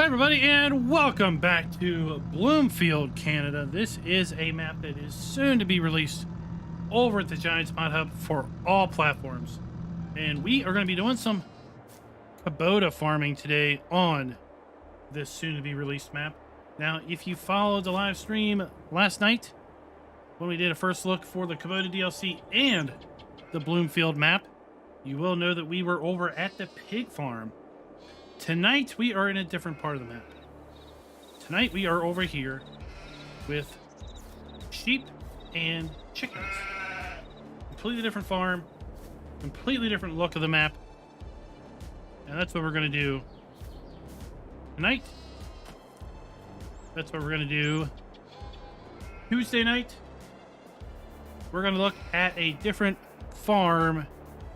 Hi everybody, and welcome back to Bloomfield, Canada. This is a map that is soon to be released over at the Giants Mod Hub for all platforms. And we are going to be doing some Kubota farming today on this soon to be released map. Now, if you followed the live stream last night, when we did a first look for the Kubota DLC and the Bloomfield map, you will know that we were over at the pig farm. Tonight, we are in a different part of the map. Tonight, we are over here with sheep and chickens. Completely different farm, completely different look of the map. And that's what we're going to do tonight. That's what we're going to do Tuesday night. We're going to look at a different farm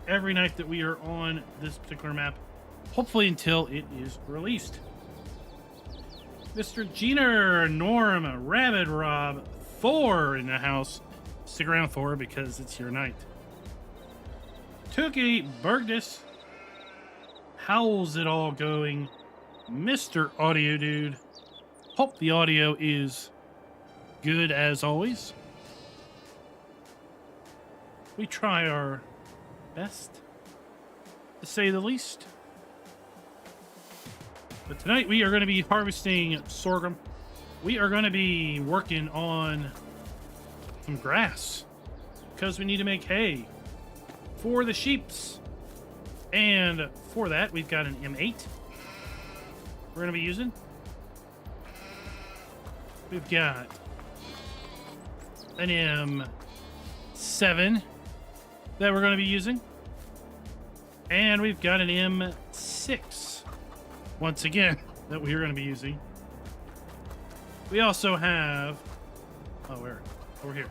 every night that we are on this particular map. Hopefully until it is released. Mr. Jenner, Norm, Rabbit Rob, Thor in the house. Stick around, Thor, because it's your night. Tookie, Bergdus. How's it all going? Mr. Audio Dude. Hope the audio is good as always. We try our best, to say the least. But tonight we are going to be harvesting sorghum. We are going to be working on some grass because we need to make hay for the sheeps. And for that, we've got an M8 we're going to be using. We've got an M7 that we're going to be using. And we've got an M6. Once again, that we are going to be using. We also have... Oh, where? Over here.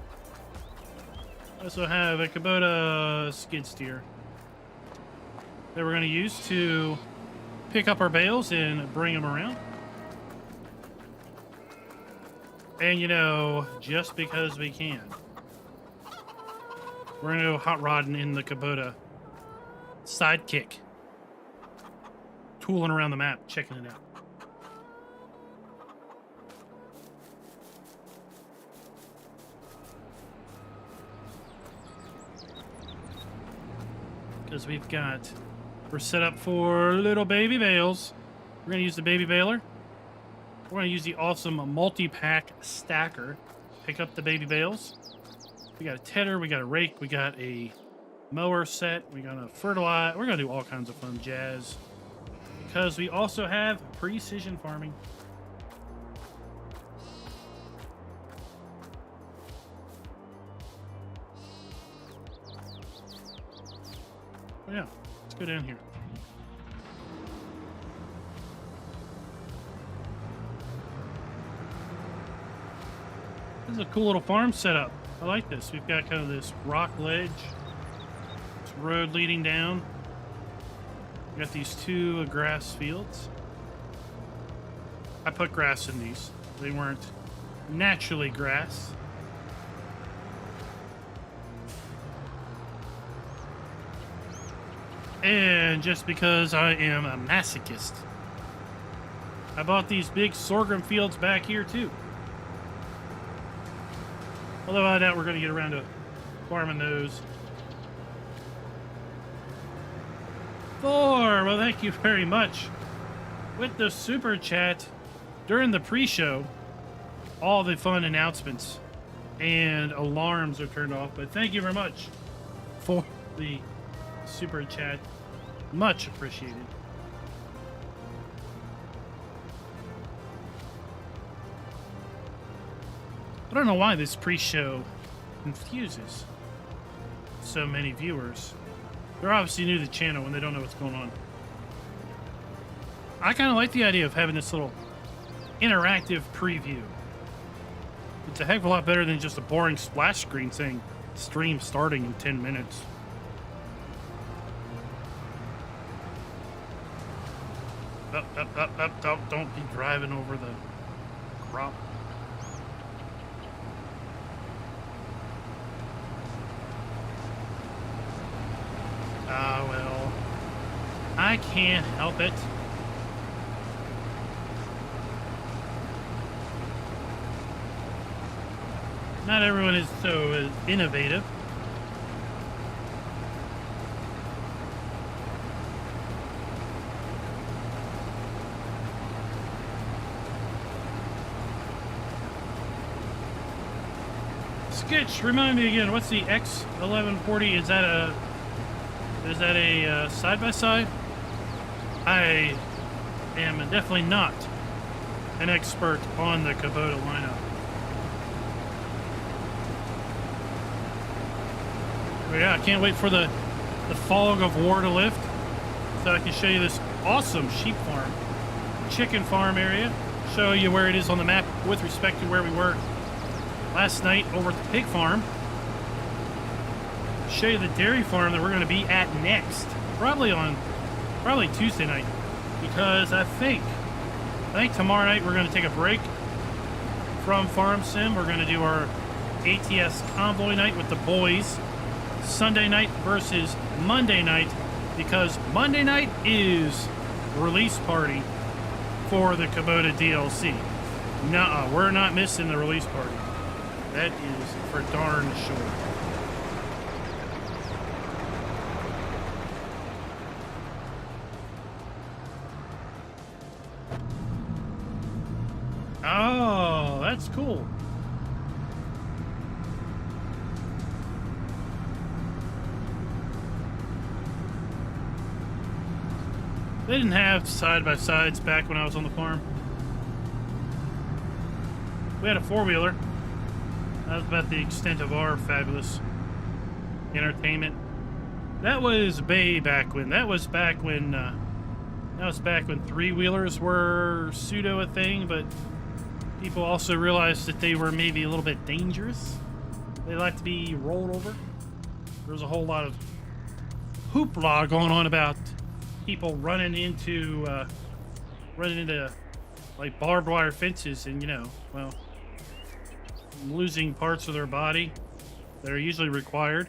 We also have a Kubota skid steer that we're going to use to pick up our bales and bring them around. And, you know, just because we can, we're going to go hot rodding in the Kubota Sidekick. Tooling around the map, checking it out. Because we're set up for little baby bales. We're going to use the baby baler. We're going to use the awesome multi-pack stacker. Pick up the baby bales. We got a tedder, we got a rake, we got a mower set, we got a fertilizer. We're going to do all kinds of fun jazz. Because we also have precision farming. Oh yeah, let's go down here. This is a cool little farm setup. I like this. We've got kind of this rock ledge. This road leading down. We got these two grass fields. I put grass in these. They weren't naturally grass. And just because I am a masochist, I bought these big sorghum fields back here too. Although I doubt we're going to get around to farming those. Thor, well, thank you very much. With the super chat during the pre-show, all the fun announcements and alarms are turned off. But thank you very much for the super chat. Much appreciated. I don't know why this pre-show confuses so many viewers. They're obviously new to the channel when they don't know what's going on. I kind of like the idea of having this little interactive preview. It's a heck of a lot better than just a boring splash screen saying stream starting in 10 minutes. Up. Don't be driving over the crop. Well, I can't help it. Not everyone is so innovative. Sketch, remind me again, what's the X1140? Is that a side-by-side? I am definitely not an expert on the Kubota lineup. But yeah, I can't wait for the fog of war to lift so I can show you this awesome sheep farm, chicken farm area, show you where it is on the map with respect to where we were last night over at the pig farm, show you the dairy farm that we're going to be at next, probably Tuesday night, because I think tomorrow night we're going to take a break from Farm Sim. We're going to do our ATS convoy night with the boys Sunday night versus Monday night, because Monday night is release party for the Kubota DLC. Nuh-uh, we're not missing the release party. That is for darn sure. Oh, that's cool. They didn't have side-by-sides back when I was on the farm. We had a four-wheeler. That was about the extent of our fabulous entertainment. That was way back when. That was back when three-wheelers were pseudo a thing, but people also realized that they were maybe a little bit dangerous. They like to be rolled over. There was a whole lot of hoopla going on about people running into like barbed wire fences and, well, losing parts of their body that are usually required.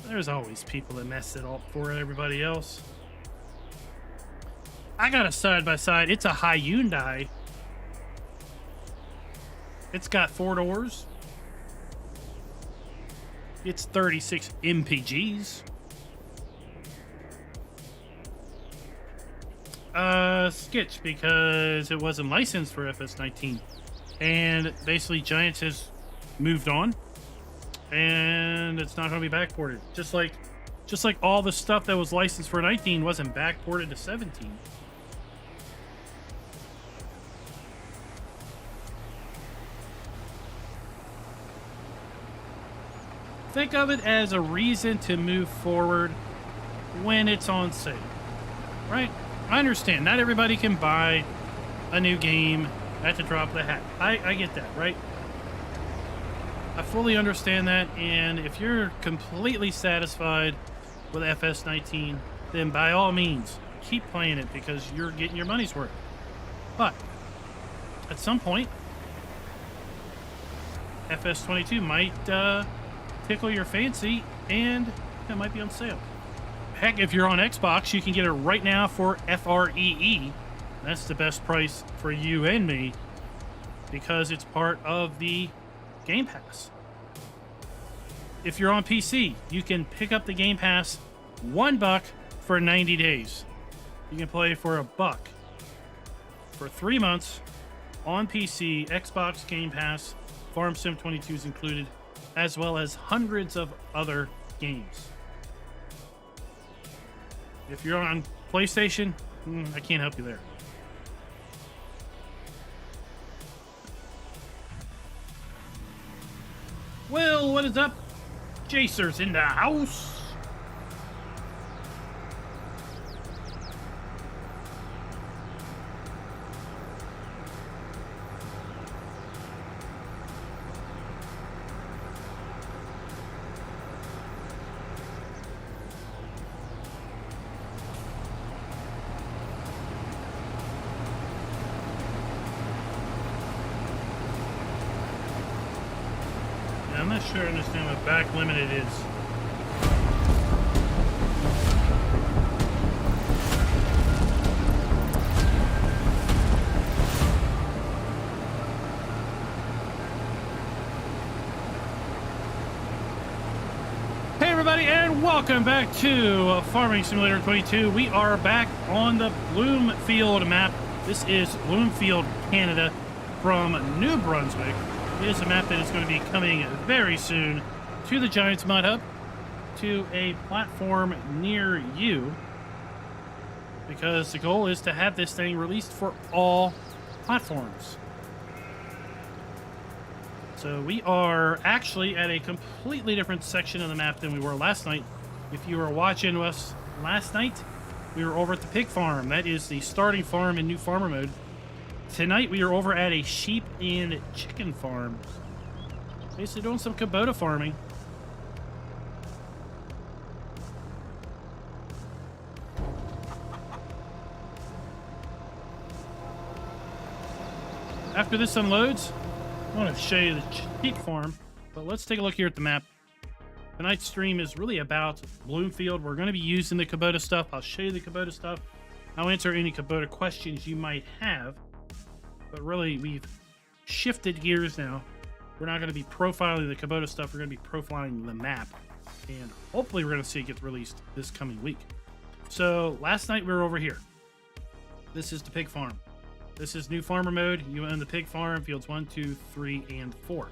There's always people that mess it up for everybody else. I got a side-by-side. It's a Hyundai. It's got 4 doors. It's 36 mpgs. Sketch, because it wasn't licensed for FS19. And basically Giants has moved on. And it's not going to be backported. Just like all the stuff that was licensed for 19 wasn't backported to 17. Think of it as a reason to move forward when it's on sale, right? I understand not everybody can buy a new game at the drop of the hat. I get that, right? I fully understand that, and if you're completely satisfied with FS19, then by all means, keep playing it because you're getting your money's worth. But at some point, FS22 might tickle your fancy, and it might be on sale. Heck, if you're on Xbox, you can get it right now for FREE. That's the best price for you and me because it's part of the Game Pass. If you're on PC, you can pick up the Game Pass $1 for 90 days. You can play for $1 for 3 months on PC, Xbox Game Pass, Farm Sim 22 is included, as well as hundreds of other games. If you're on PlayStation, I can't help you there. Well, what is up? Jacer's in the house. I'm not sure I understand what back limited is. everybody, and welcome back to Farming Simulator 22. We are back on the Bloomfield map. This is Bloomfield, Canada from New Brunswick. It is a map that is going to be coming very soon to the Giants Mod Hub, to a platform near you, because the goal is to have this thing released for all platforms. So we are actually at a completely different section of the map than we were last night. If you were watching us last night, we were over at the pig farm. That is the starting farm in new farmer mode. Tonight we are over at a sheep and chicken farm. Basically doing some Kubota farming. After this unloads, I want to show you the sheep farm, but let's take a look here at the map. Tonight's stream is really about Bloomfield. We're going to be using the Kubota stuff. I'll show you the Kubota stuff. I'll answer any Kubota questions you might have. But really, we've shifted gears now. We're not going to be profiling the Kubota stuff. We're going to be profiling the map. And hopefully we're going to see it get released this coming week. So last night we were over here. This is the pig farm. This is new farmer mode. You own the pig farm, fields 1, 2, 3, and 4.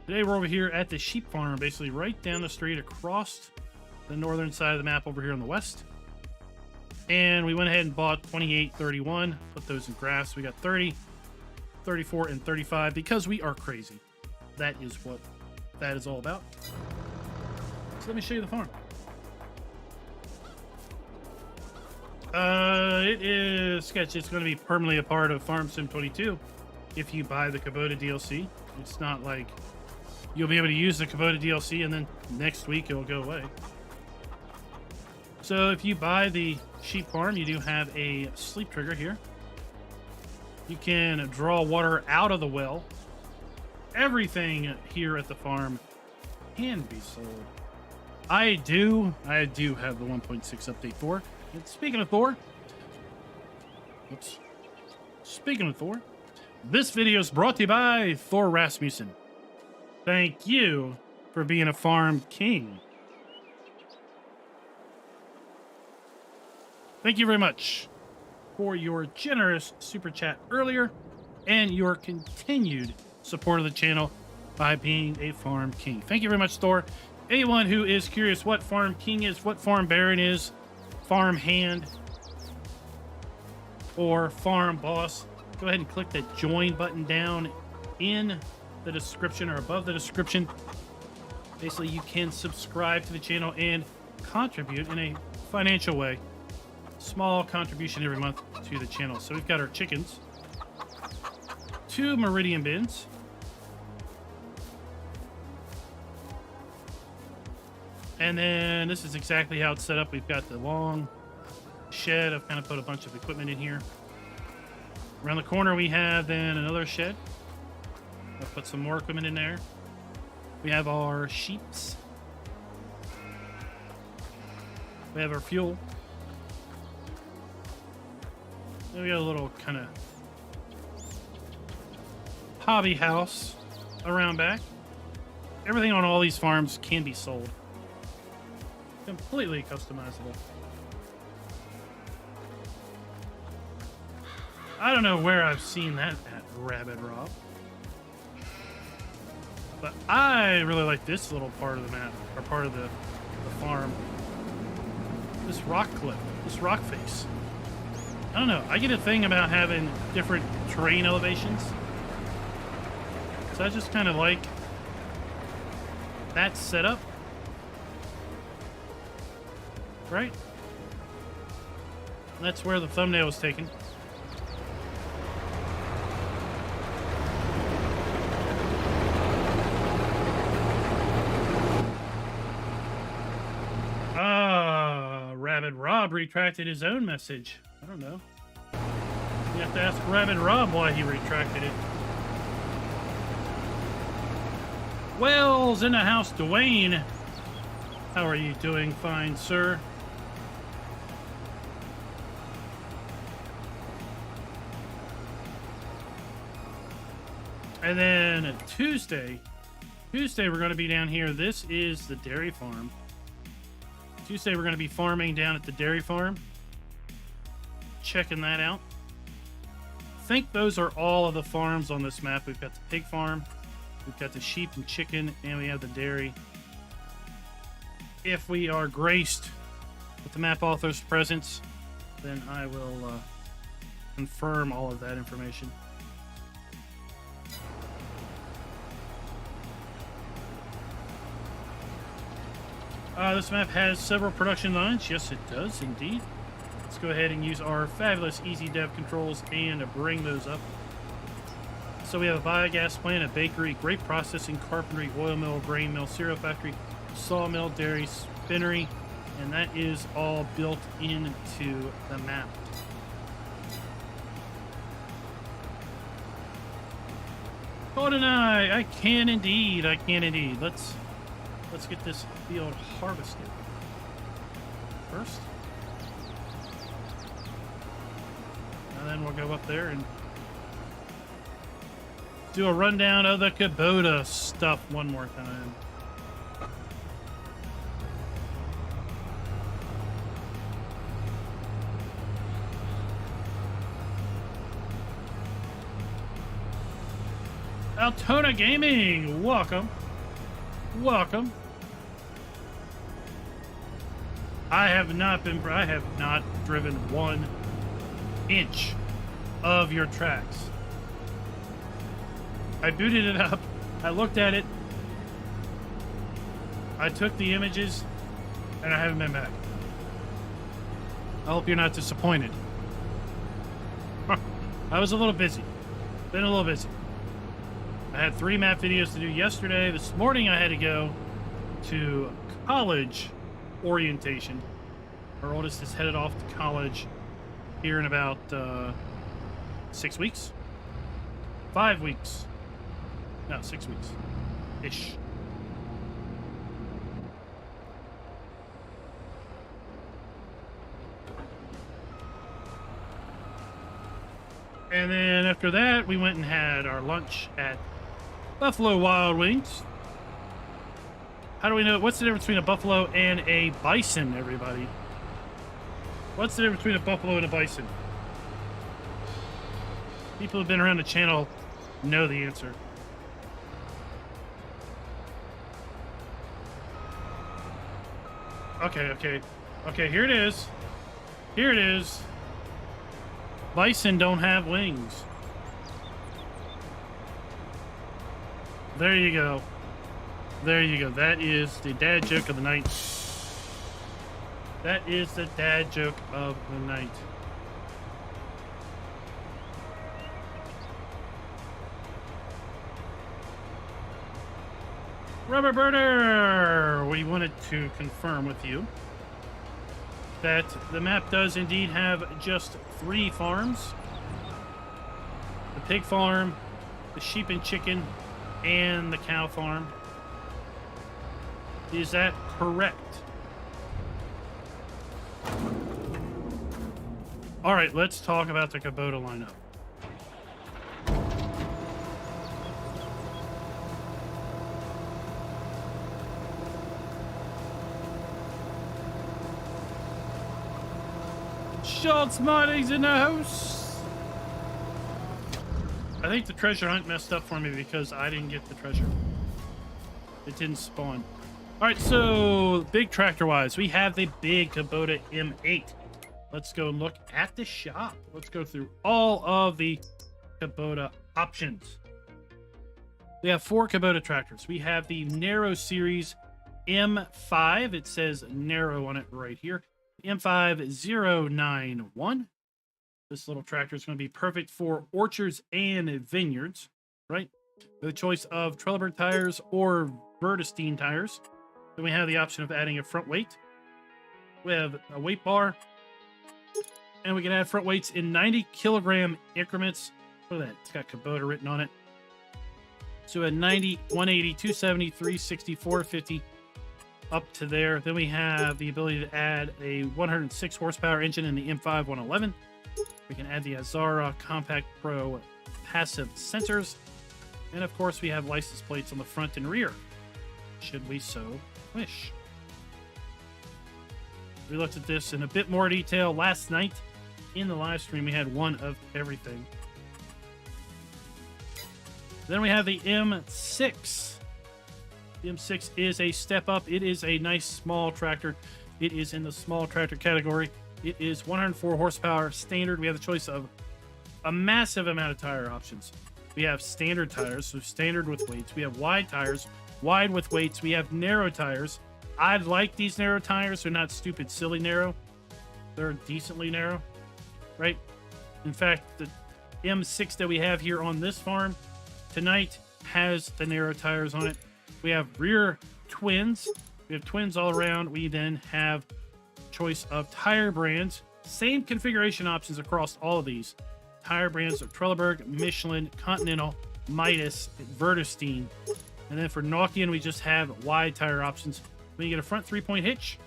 Today we're over here at the sheep farm, basically right down the street across the northern side of the map over here on the west. And we went ahead and bought 28, 31, put those in grass. We got 30, 34, and 35 because we are crazy. That is what that is all about. So let me show you the farm. It is sketchy. It's going to be permanently a part of Farm Sim 22 if you buy the Kubota DLC. It's not like you'll be able to use the Kubota DLC and then next week it'll go away. So if you buy the sheep farm, you do have a sleep trigger here. You can draw water out of the well. Everything here at the farm can be sold. I do have the 1.6 update Thor. And speaking of Thor, this video is brought to you by Thor Rasmussen. Thank you for being a farm king. Thank you very much for your generous super chat earlier and your continued support of the channel by being a farm king. Thank you very much, Thor. Anyone who is curious what farm king is, what farm baron is, farm hand, or farm boss, go ahead and click that join button down in the description or above the description. Basically, you can subscribe to the channel and contribute in a financial way. Small contribution every month to the channel. So we've got our chickens, 2 meridian bins, and then this is exactly how it's set up. We've got the long shed. I've kind of put a bunch of equipment in here. Around the corner we have then another shed. I'll put some more equipment in there. We have our sheeps. We have our fuel. Then we got a little kind of hobby house around back. Everything on all these farms can be sold. Completely customizable. I don't know where I've seen that at Rabbit Rob, but I really like this little part of the map, or part of the farm. This rock cliff, this rock face. I don't know. I get a thing about having different terrain elevations, so I just kind of like that setup. Right? That's where the thumbnail was taken. Rabbit Rob retracted his own message. I don't know. You have to ask Rabbit Rob why he retracted it. Wells in the house, Dwayne. How are you doing, fine sir? And then Tuesday, Tuesday, we're going to be down here. This is the dairy farm. Tuesday, we're going to be farming down at the dairy farm. Checking that out. I think those are all of the farms on this map. We've got the pig farm, we've got the sheep and chicken, and we have the dairy. If we are graced with the map author's presence, then I will confirm all of that information. This map has several production lines. Yes, it does indeed. Let's go ahead and use our fabulous easy dev controls and bring those up. So we have a biogas plant, a bakery, grape processing, carpentry, oil mill, grain mill, cereal factory, sawmill, dairy, spinnery, and that is all built into the map. Code and I can indeed. Let's get this field harvested first. And then we'll go up there and do a rundown of the Kubota stuff one more time. Altona Gaming, welcome. Welcome. I have not driven 1 inch of your tracks. I booted it up. I looked at it. I took the images, and I haven't been back. I hope you're not disappointed. I was a little busy. Been a little busy. I had 3 map videos to do yesterday. This morning I had to go to college orientation. Our oldest is headed off to college here in about 6 weeks. 5 weeks. No, 6 weeks. Ish. And then after that, we went and had our lunch at Buffalo Wild Wings. How do we know? What's the difference between a buffalo and a bison, everybody? What's the difference between a buffalo and a bison? People who've been around the channel know the answer. Okay, here it is. Here it is. Bison don't have wings. There you go. There you go. That is the dad joke of the night. That is the dad joke of the night. Rubber Burner! We wanted to confirm with you that the map does indeed have just 3 farms. The pig farm, the sheep and chicken, and the cow farm. Is that correct? All right, let's talk about the Kubota lineup. Schultz Modding's in the house. I think the treasure hunt messed up for me because I didn't get the treasure. It didn't spawn. All right, so big tractor-wise, we have the big Kubota M8. Let's go look at the shop. Let's go through all of the Kubota options. We have 4 Kubota tractors. We have the Narrow Series M5. It says Narrow on it right here. M5091. This little tractor is going to be perfect for orchards and vineyards, right? With a choice of Trelleborg tires or Vredestein tires. Then we have the option of adding a front weight. We have a weight bar. And we can add front weights in 90 kilogram increments. Look at that. It's got Kubota written on it. So at 90, 180, 270, 360, 450, up to there. Then we have the ability to add a 106 horsepower engine in the M5 111. We can add the Azara Compact Pro passive sensors. And of course, we have license plates on the front and rear, should we so wish. We looked at this in a bit more detail last night in the live stream. We had one of everything. Then we have the M6. The M6 is a step up. It is a nice small tractor. It is in the small tractor category. It is 104 horsepower standard. We have the choice of a massive amount of tire options. We have standard tires, so standard with weights. We have wide tires, wide with weights. We have narrow tires. I like these narrow tires. They're not stupid, silly narrow. They're decently narrow, right? In fact, the M6 that we have here on this farm tonight has the narrow tires on it. We have rear twins. We have twins all around. We then have choice of tire brands. Same configuration options across all of these. Tire brands of Trelleborg, Michelin, Continental, Midas, Vertestein. And then for Nokian, we just have wide tire options. We can get a front 3-point hitch,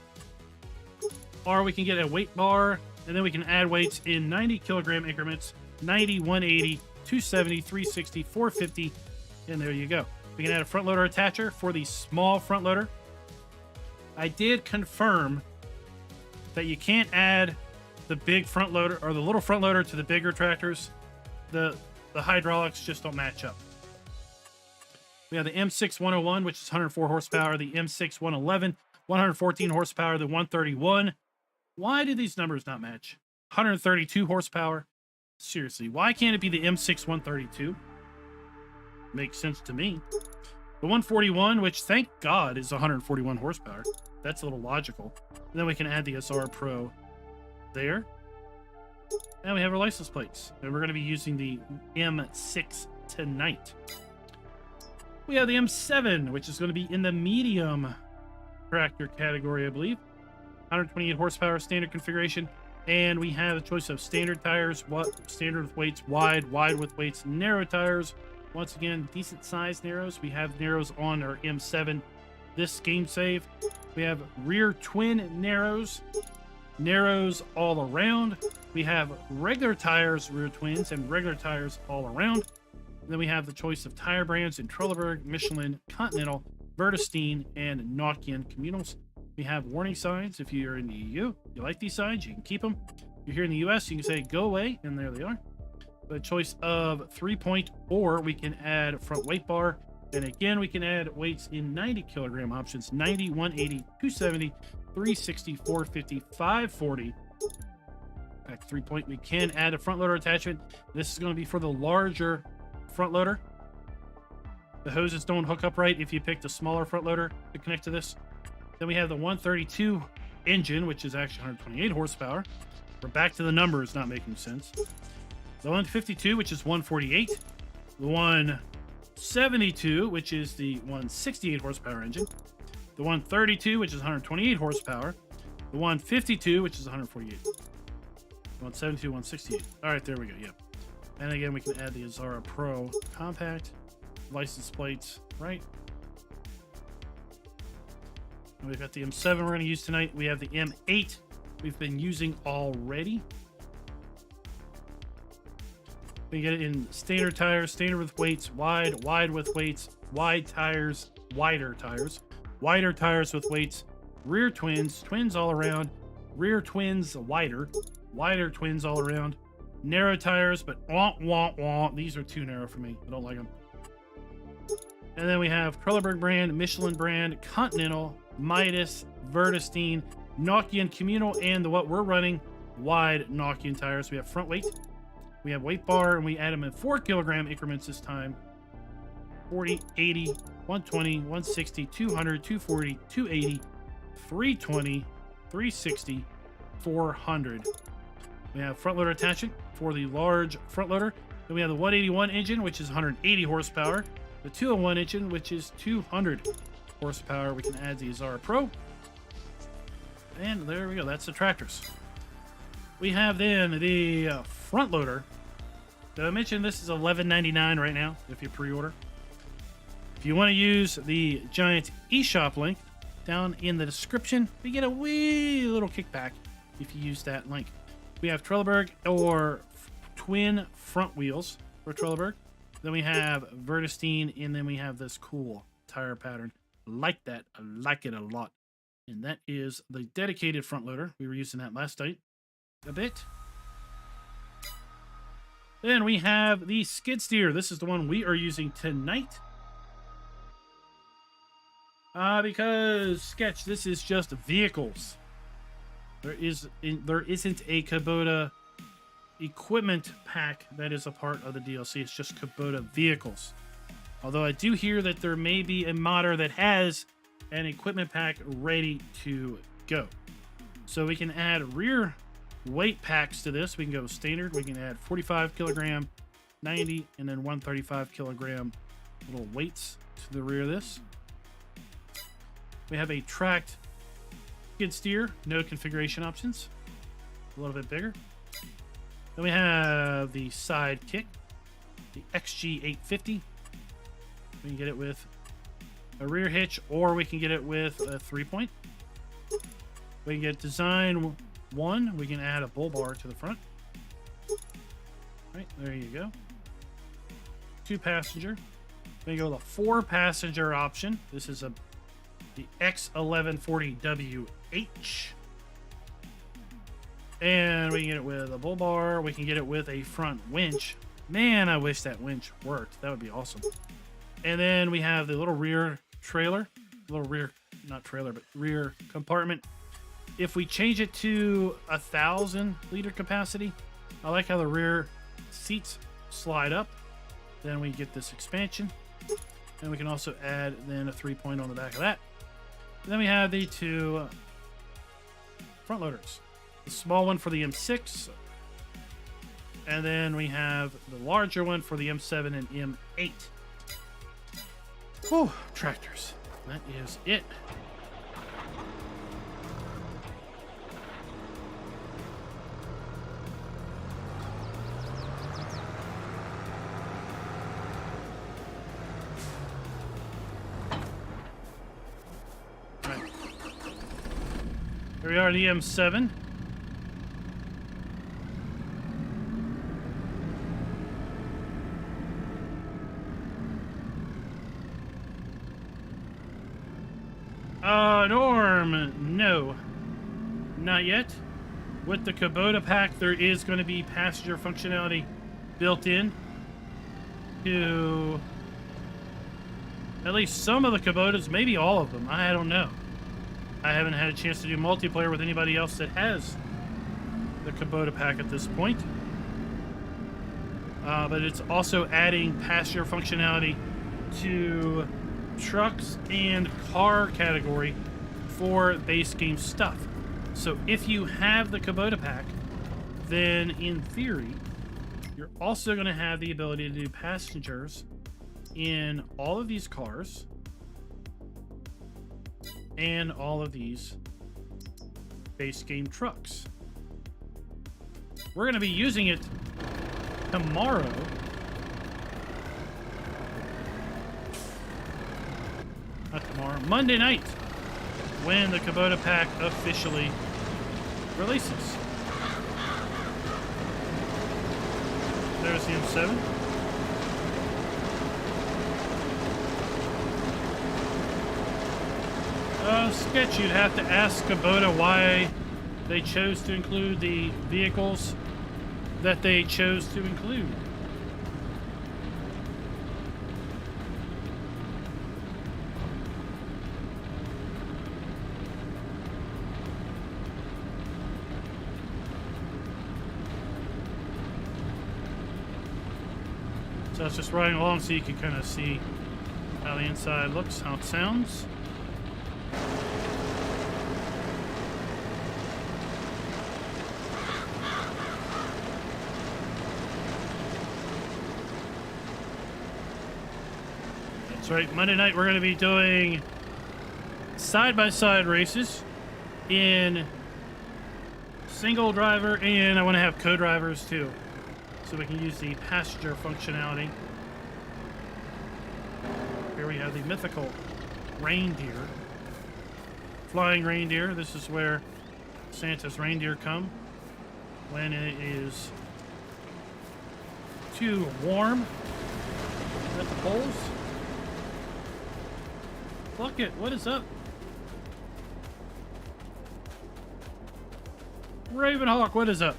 or we can get a weight bar, and then we can add weights in 90 kilogram increments, 90, 180, 270, 360, 450, and there you go. We can add a front loader attacher for the small front loader. I did confirm that you can't add the big front loader or the little front loader to the bigger tractors. The hydraulics just don't match up. We have the M6 101, which is 104 horsepower, the M6 111, 114 horsepower, the 131. Why do these numbers not match? 132 horsepower. Seriously, why can't it be the M6 132? Makes sense to me. The 141, which thank God is 141 horsepower. That's a little logical. And then we can add the SR Pro there. And we have our license plates. And we're going to be using the M6 tonight. We have the M7, which is going to be in the medium tractor category, I believe. 128 horsepower standard configuration. And we have a choice of standard tires, standard with weights, wide with weights, narrow tires. Once again, decent size narrows. We have narrows on our M7 this game save. We have rear twin narrows all around. We have regular tires, rear twins, and regular tires all around. And then we have the choice of tire brands in Trelleborg, Michelin, Continental, Vertestein, and Nokian communals. We have warning signs. If you're in the EU, you like these signs, you can keep them. If you're here in the US, you can say go away, and there they are. The choice of 3-point, or we can add front weight bar. And again, we can add weights in 90 kilogram options: 90, 180, 270, 360, 450, 540. Back to 3-point, we can add a front loader attachment. This is going to be for the larger front loader. The hoses don't hook up right if you pick the smaller front loader to connect to this. Then we have the 132 engine, which is actually 128 horsepower. We're back to the numbers not making sense. The 152, which is 148. The 172, which is the 168 horsepower engine. The 132, which is 128 horsepower. The 152, which is 148. The 172, 168. All right, there we go. Yep. And again, we can add the Azara Pro compact license plates, right? And we've got the M7 we're going to use tonight. We have the M8 we've been using already. We get it in standard tires, standard with weights, wide with weights, wide tires, wider tires, wider tires with weights, rear twins, twins all around, rear twins wider twins all around, narrow tires, but these are too narrow for me. I don't like them. And then we have Trelleborg brand, Michelin brand, Continental, Midas, Vertestein, Nokian communal, and what we're running, wide Nokian tires. We have front weight. We have weight bar, and we add them in 4 kilogram increments this time. 40, 80, 120, 160, 200, 240, 280, 320, 360, 400. We have front loader attachment for the large front loader. Then we have the 181 engine, which is 180 horsepower. The 201 engine, which is 200 horsepower. We can add the Azara Pro. And there we go. That's the tractors. We have then the front loader. Did I mention this is $11.99 right now if you pre-order? If you want to use the Giant eShop link down in the description, you get a wee little kickback if you use that link. We have Trelleborg or twin front wheels for Trelleborg. Then we have Vertistine, and then we have this cool tire pattern. I like that. I like it a lot. And that is the dedicated front loader. We were using that last night a bit. Then we have the skid steer. This is the one we are using tonight. Because, Sketch, this is just vehicles. There isn't a Kubota equipment pack that is a part of the DLC. It's just Kubota vehicles. Although I do hear that there may be a modder that has an equipment pack ready to go. So we can add rear weight packs to this. We can go standard. We can add 45 kilogram, 90, and then 135 kilogram little weights to the rear of this. We have a tracked skid steer, no configuration options, a little bit bigger. Then we have the side kick, the XG850. We can get it with a rear hitch, or we can get it with a 3-point. We can get design 1. We can add a bull bar to the front. Right, there you go. 2 passenger. We go the 4 passenger option. This is the X1140WH. And we can get it with a bull bar. We can get it with a front winch. Man, I wish that winch worked. That would be awesome. And then we have the little rear trailer. Little rear, not trailer, but rear compartment. If we change it to 1,000 liter capacity, I like how the rear seats slide up. Then we get this expansion. And we can also add then a 3-point on the back of that. And then we have the 2 front loaders. The small one for the M6. And then we have the larger one for the M7 and M8. Whew, tractors. That is it. Right. Here we are, the M7. Norm, no, not yet. With the Kubota pack, there is going to be passenger functionality built in to at least some of the Kubotas, maybe all of them. I don't know. I haven't had a chance to do multiplayer with anybody else that has the Kubota pack at this point. But it's also adding passenger functionality to trucks and car category for base game stuff. So if you have the Kubota pack, then in theory, you're also going to have the ability to do passengers in all of these cars and all of these base game trucks. We're going to be using it tomorrow. Not tomorrow, Monday night, when the Kubota pack officially releases. There's the M7. Sketch, you'd have to ask Kubota why they chose to include the vehicles that they chose to include. So it's just riding along so you can kind of see how the inside looks, how it sounds. That's right, Monday night we're going to be doing side-by-side races in single driver, and I want to have co-drivers too, so we can use the passenger functionality. Here we have the mythical reindeer. Flying reindeer. This is where Santa's reindeer come when it is too warm poles. Fuck it, what is up? Ravenhawk, what is up?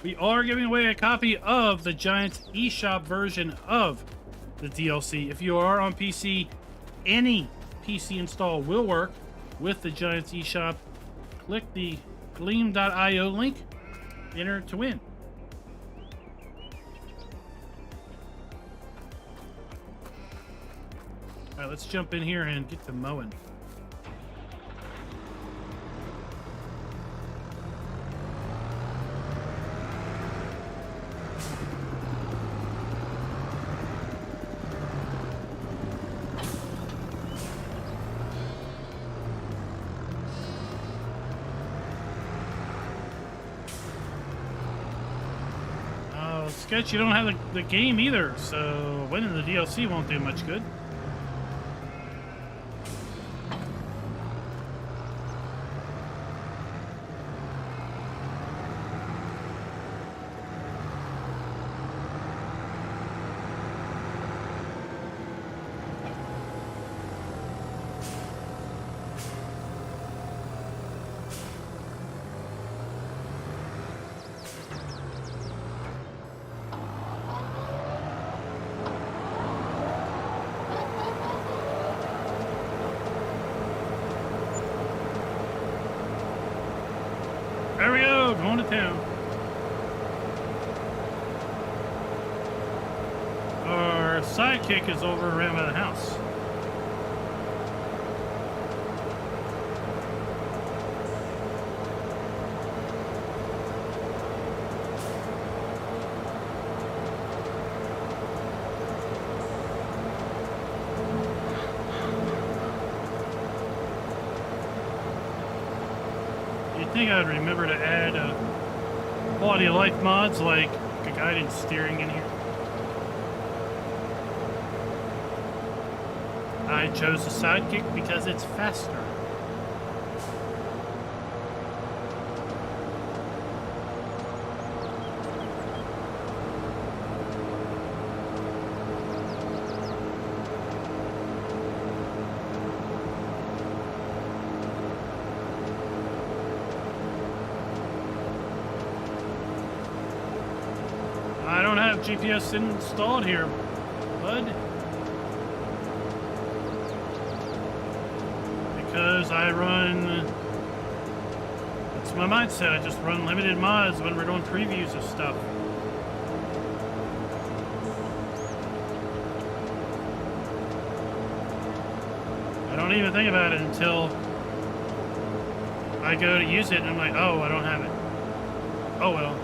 We are giving away a copy of the Giants eShop version of the DLC. If you are on PC, any PC install will work with the Giants eShop. Click the gleam.io link, enter to win. All right, let's jump in here and get to mowing. Sketch, you don't have the game either, so winning the DLC won't do much good. There we go, going to town. Our sidekick is over around by the house. I think I'd remember to add quality of life mods like a guided steering in here. I chose the sidekick because it's faster. I don't have GPS installed here, bud. Because I run... That's my mindset. I just run limited mods when we're doing previews of stuff. I don't even think about it until I go to use it and I'm like, oh, I don't have it. Oh well.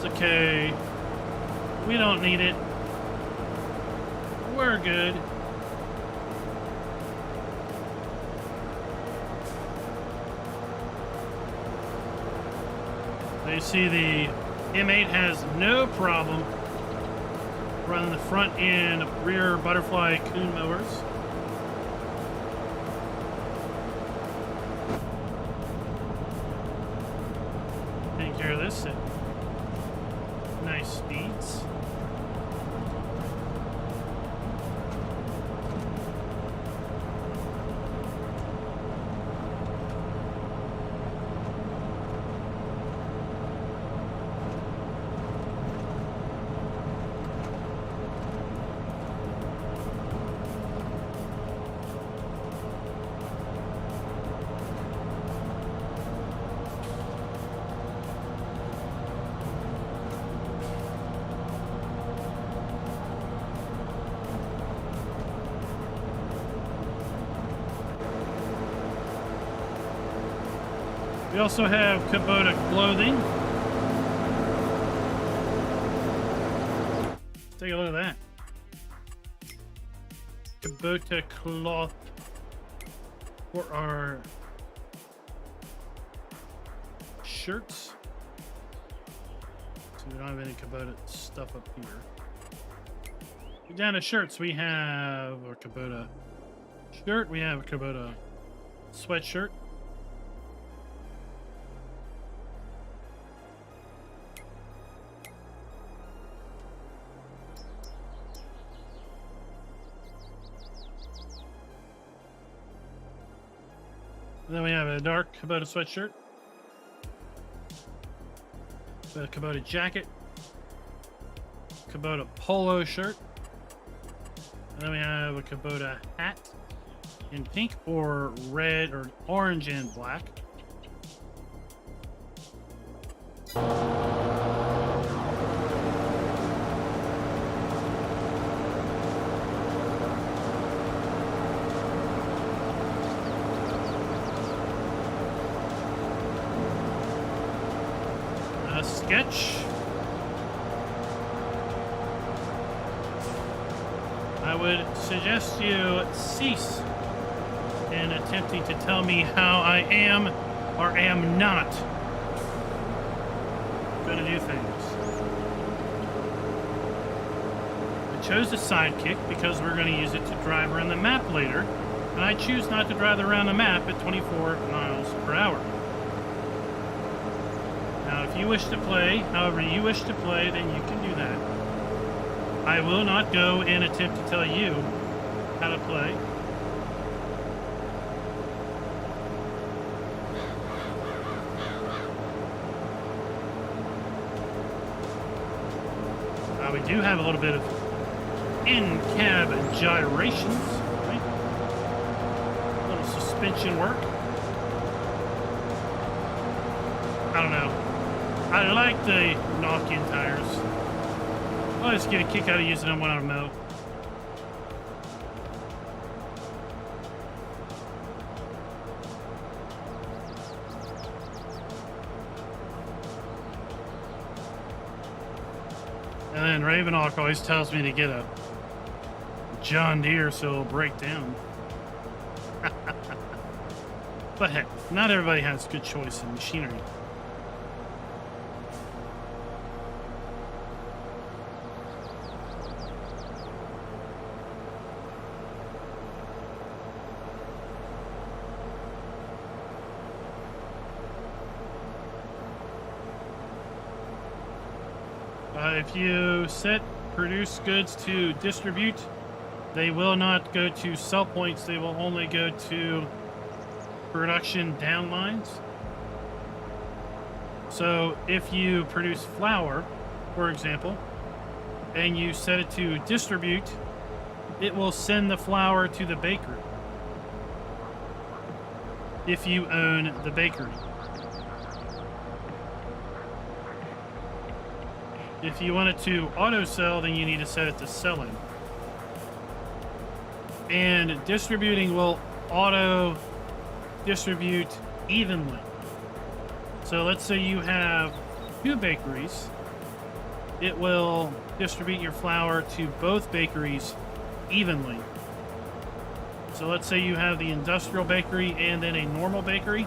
Okay, we don't need it. We're good. So you see the M8 has no problem running the front and rear butterfly coon mowers. Take care of this. Nice speeds. We also have Kubota clothing. Take a look at that. Kubota cloth for our shirts. So we don't have any Kubota stuff up here. Down to shirts, we have a Kubota shirt. We have a Kubota sweatshirt. And then we have a dark Kubota sweatshirt. A Kubota jacket. Kubota polo shirt. And then we have a Kubota hat in pink or red or orange and black. A sketch. I would suggest you cease in attempting to tell me how I am or am not going to do things. I chose the sidekick because we're going to use it to drive around the map later, and I choose not to drive around the map at 24 miles per hour. Now, if you wish to play however you wish to play, then you can do that. I will not go and attempt to tell you how to play. We do have a little bit of in-cab gyrations, right? A little suspension work. I don't know. I like the knock-in tires. I just get a kick out of using them when I mow. And then Ravenhawk always tells me to get a John Deere so it'll break down. But heck, not everybody has good choice in machinery. If you set produce goods to distribute, they will not go to sell points. They will only go to production downlines. So if you produce flour, for example, and you set it to distribute, it will send the flour to the bakery if you own the bakery. If you want it to auto sell, then you need to set it to selling. And distributing will auto distribute evenly. So let's say you have 2 bakeries. It will distribute your flour to both bakeries evenly. So let's say you have the industrial bakery and then a normal bakery.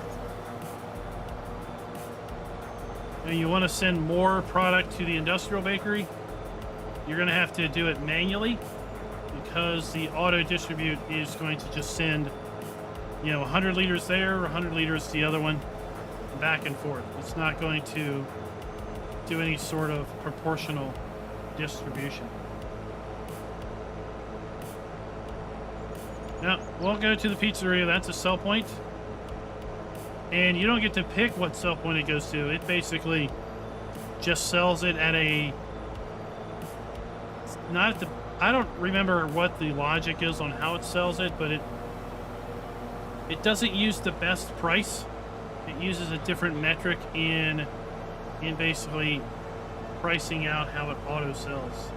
And you want to send more product to the industrial bakery, you're going to have to do it manually because the auto distribute is going to just send, 100 liters there, 100 liters to the other one, back and forth. It's not going to do any sort of proportional distribution. Now, we'll go to the pizzeria. That's a sell point. And you don't get to pick what sell point it goes to. It basically just sells it at a... Not at the... I don't remember what the logic is on how it sells it, but it doesn't use the best price. It uses a different metric in basically pricing out how it auto sells.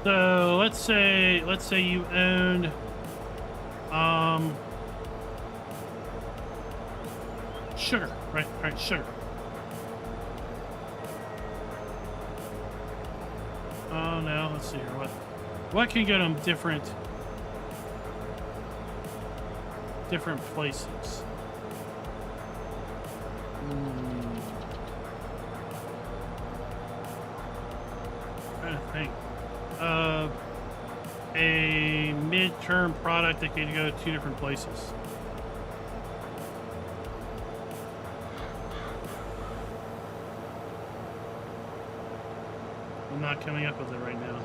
So let's say you owned Sugar, right? All right, sugar. Oh no, let's see here. What can get them different places? Trying to think. A mid-term product that can go 2 different places. I'm not coming up with it right now.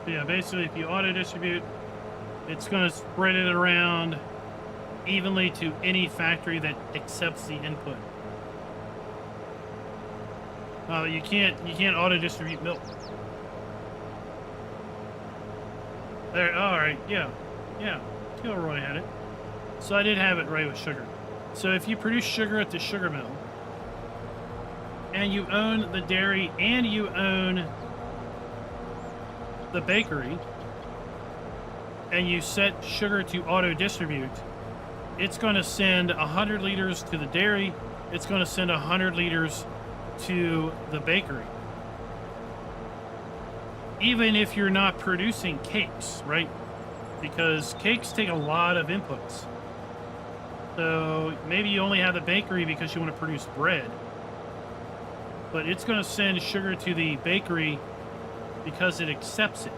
Yeah, basically, if you auto-distribute, it's going to spread it around evenly to any factory that accepts the input. You can't auto-distribute milk. There, all right, yeah, Kilroy had it. So I did have it right with sugar. So if you produce sugar at the sugar mill, and you own the dairy and you own the bakery, and you set sugar to auto distribute, it's going to send 100 liters to the dairy, it's going to send 100 liters to the bakery. Even if you're not producing cakes, right? Because cakes take a lot of inputs. So maybe you only have the bakery because you want to produce bread, but it's going to send sugar to the bakery because it accepts it.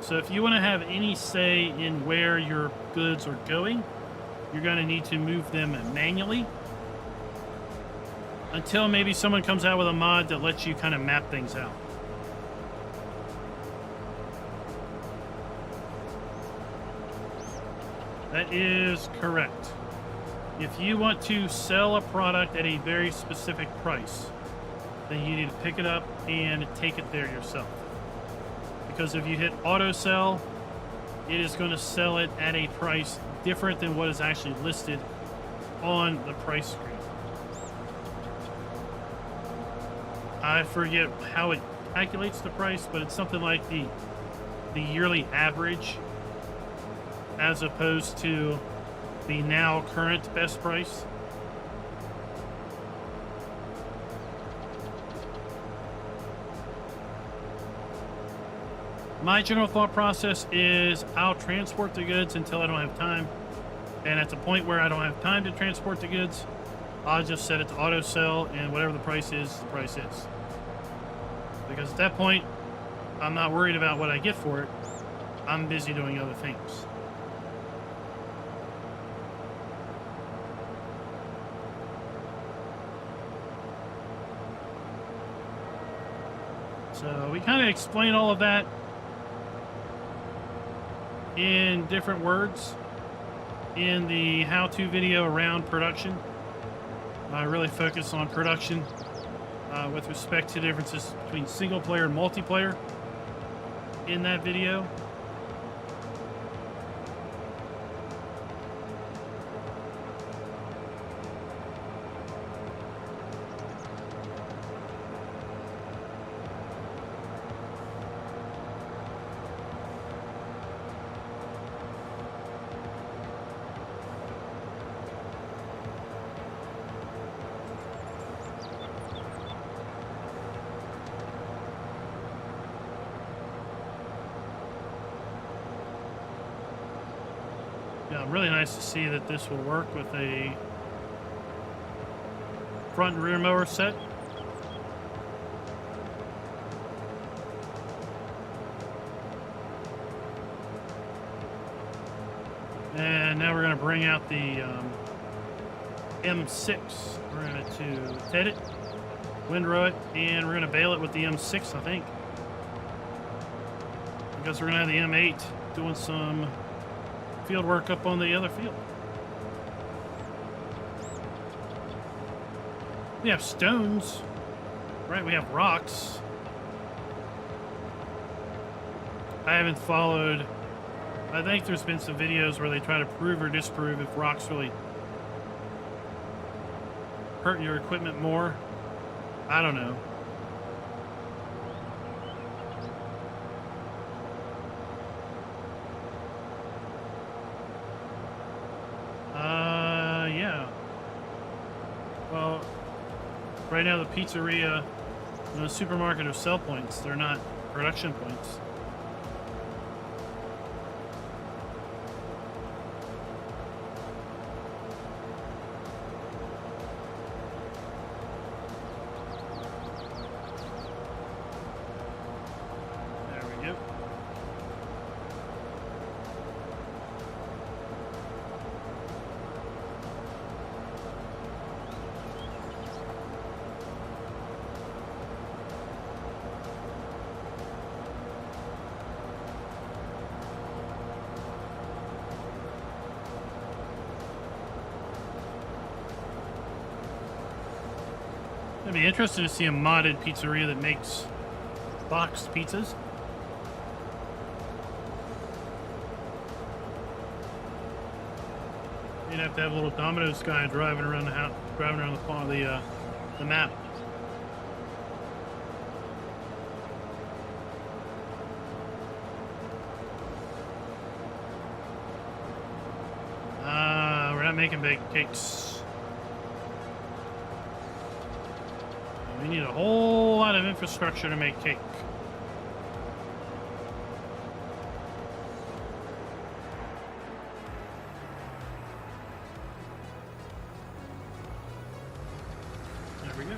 So if you want to have any say in where your goods are going, you're going to need to move them manually until maybe someone comes out with a mod that lets you kind of map things out. That is correct. If you want to sell a product at a very specific price, then you need to pick it up and take it there yourself. Because if you hit auto sell, it is going to sell it at a price different than what is actually listed on the price screen. I forget how it calculates the price, but it's something like the yearly average as opposed to the now current best price. My general thought process is I'll transport the goods until I don't have time. And at the point where I don't have time to transport the goods, I'll just set it to auto sell, and whatever the price is, the price is. Because at that point, I'm not worried about what I get for it. I'm busy doing other things. So we kind of explain all of that in different words in the how-to video around production. I really focus on production with respect to differences between single player and multiplayer in that video. Yeah, really nice to see that this will work with a front and rear mower set. And now we're going to bring out the M6. We're going to ted it, windrow it, and we're going to bale it with the M6, I think. Because we're going to have the M8 doing some field work up on the other field. We have stones, right? We have rocks. I haven't followed. I think there's been some videos where they try to prove or disprove if rocks really hurt your equipment more. I don't know. Yeah. Well, right now the pizzeria and the supermarket are sell points. They're not production points. I'd be interested to see a modded pizzeria that makes boxed pizzas. You'd have to have a little Domino's guy driving around the house, driving around the map. We're not making baked cakes. We need a whole lot of infrastructure to make cake. There we go.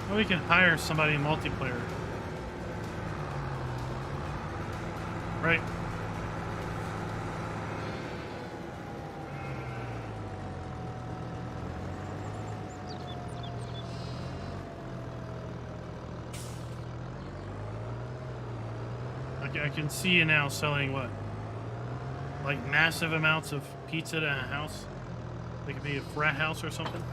Well, we can hire somebody in multiplayer. Right. I can see you now selling what? Like massive amounts of pizza to a house? It could be a frat house or something?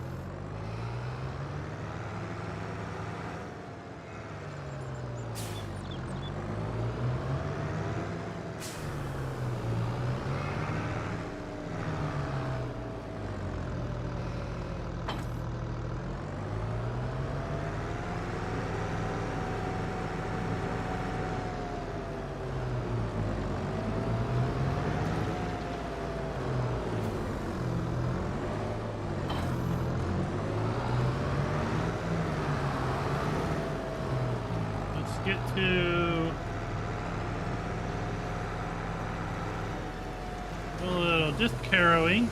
Get to a little disc harrowing.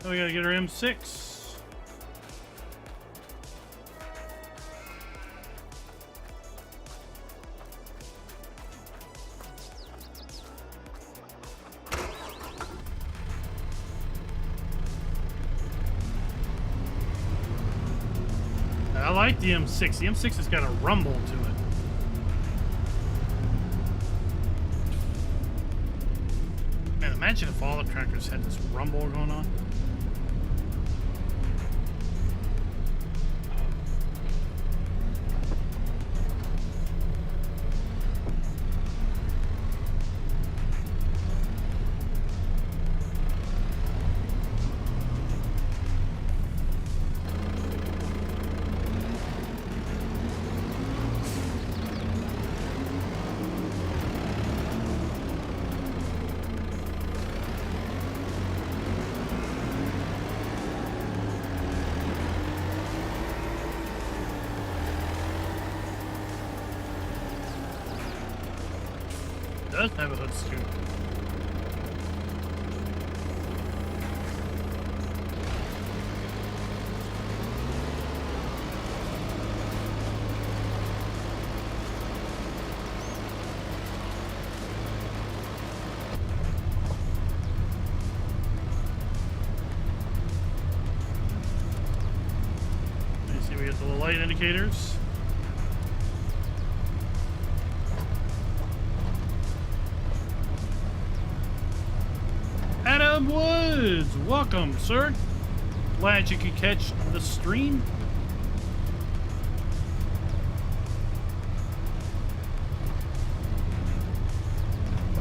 Oh, we gotta get our M6. I like the M6. The M6 has got a rumble to it. Man, imagine if all the tractors had this rumble going on. Does have a hood scoop. light indicators. Adam Woods, welcome, sir. Glad you could catch the stream.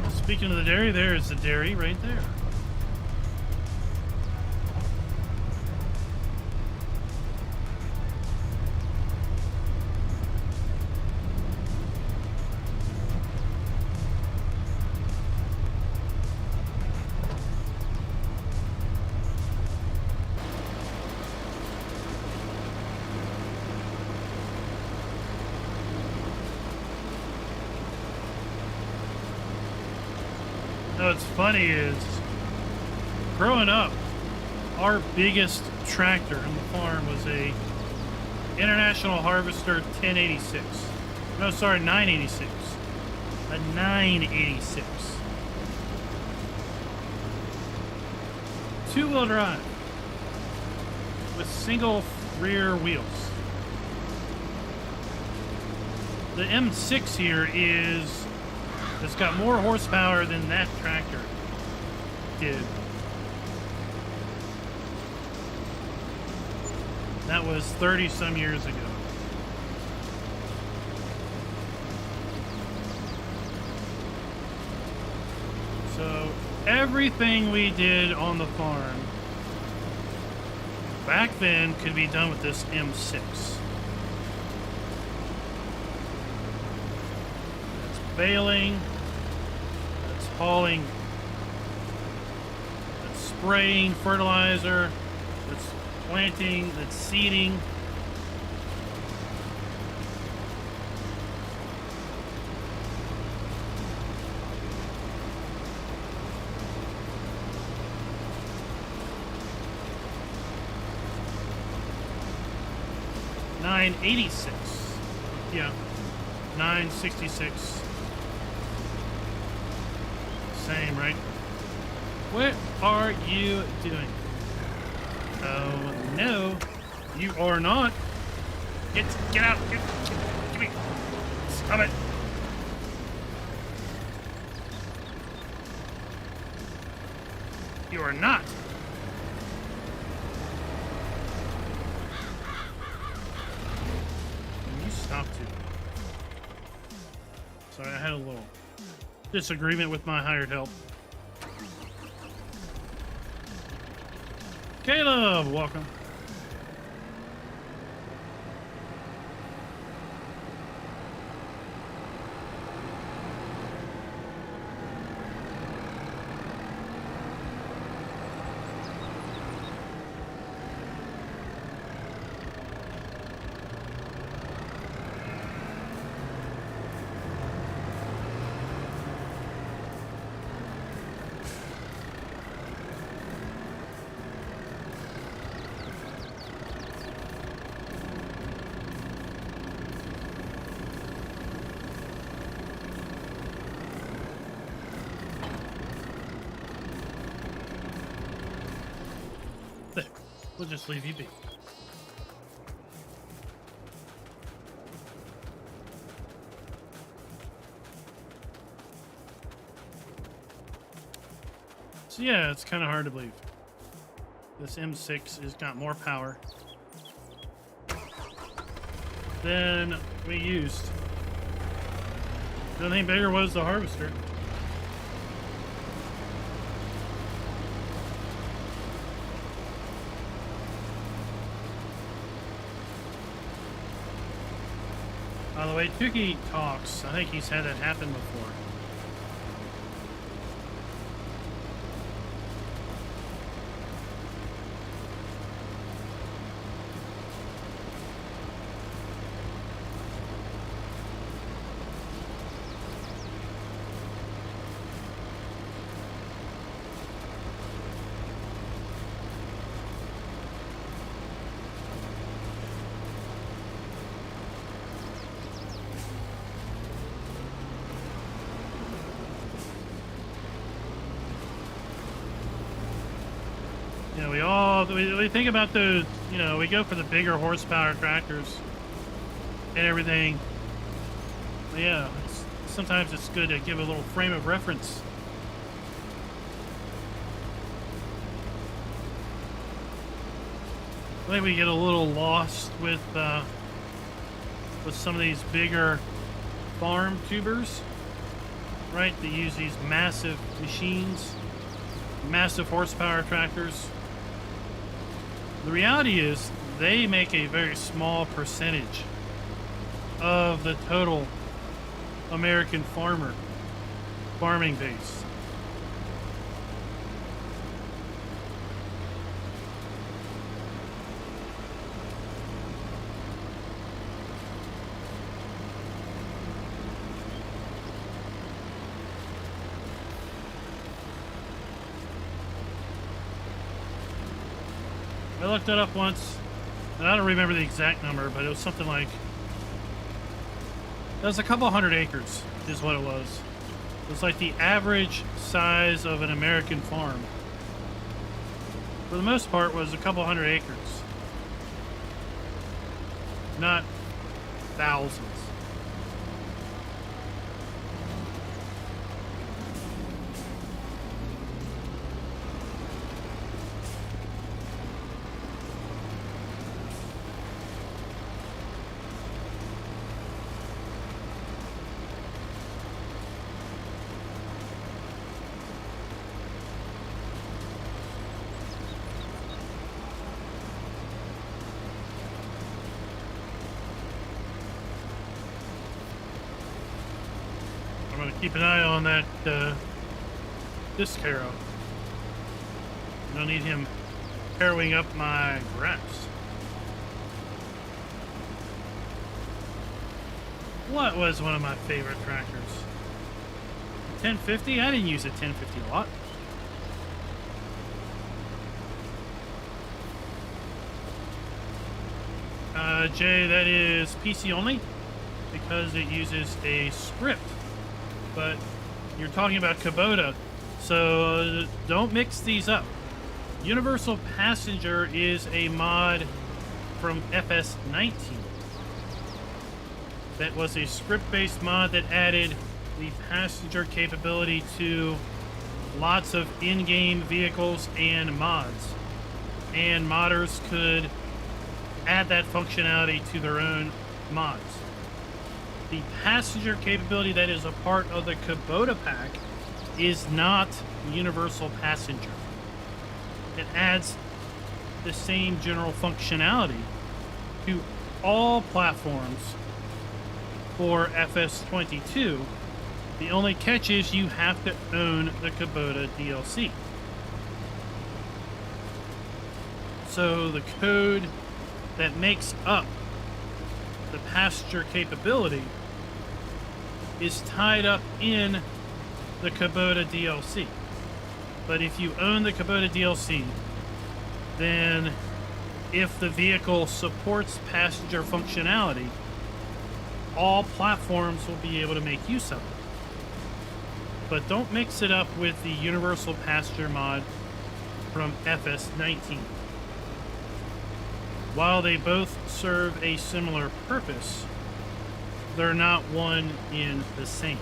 Speaking of the dairy, there's the dairy right there. What's funny is, growing up, our biggest tractor on the farm was a International Harvester 1086. No, sorry, 986. A 986. Two-wheel drive with single rear wheels. The M6 here it's got more horsepower than that tractor did. That was 30 some years ago. So everything we did on the farm back then could be done with this M6. That's baling, that's hauling, that's spraying fertilizer, that's planting, that's seeding. $986. Yeah. 966. Same, right? What are you doing? Oh no, you are not. Get out. Give me. Stop it. You are not. Stop to. Sorry, I had a little disagreement with my hired help. Caleb, welcome. We'll just leave you be. So yeah, it's kind of hard to believe. This M6 has got more power than we used. The only thing bigger was the harvester. By the way, Tukey talks. I think he's had that happen before. You know, we think about those, you know, we go for the bigger horsepower tractors. and everything. But yeah, sometimes it's good to give a little frame of reference. I think we get a little lost with some of these bigger farm tubers, right? They use these massive machines, massive horsepower tractors. The reality is they make a very small percentage of the total American farming base. I looked it up once, and I don't remember the exact number, but it was something like, it was a couple hundred acres is what it was. It was like the average size of an American farm. For the most part, was a couple hundred acres. Not thousands. I'm going to keep an eye on that disc harrow. I don't need him harrowing up my grass. What was one of my favorite tractors? 1050? I didn't use a 1050 a lot. Jay, that is PC only because it uses a script. But you're talking about Kubota, so don't mix these up. Universal Passenger is a mod from FS19. That was a script-based mod that added the passenger capability to lots of in-game vehicles and mods. And modders could add that functionality to their own mods. The passenger capability that is a part of the Kubota pack is not Universal Passenger. It adds the same general functionality to all platforms for FS22. The only catch is you have to own the Kubota DLC. So the code that makes up the passenger capability is tied up in the Kubota DLC. But if you own the Kubota DLC, then if the vehicle supports passenger functionality, all platforms will be able to make use of it. But don't mix it up with the Universal Passenger mod from FS19. While they both serve a similar purpose, they're not one in the same.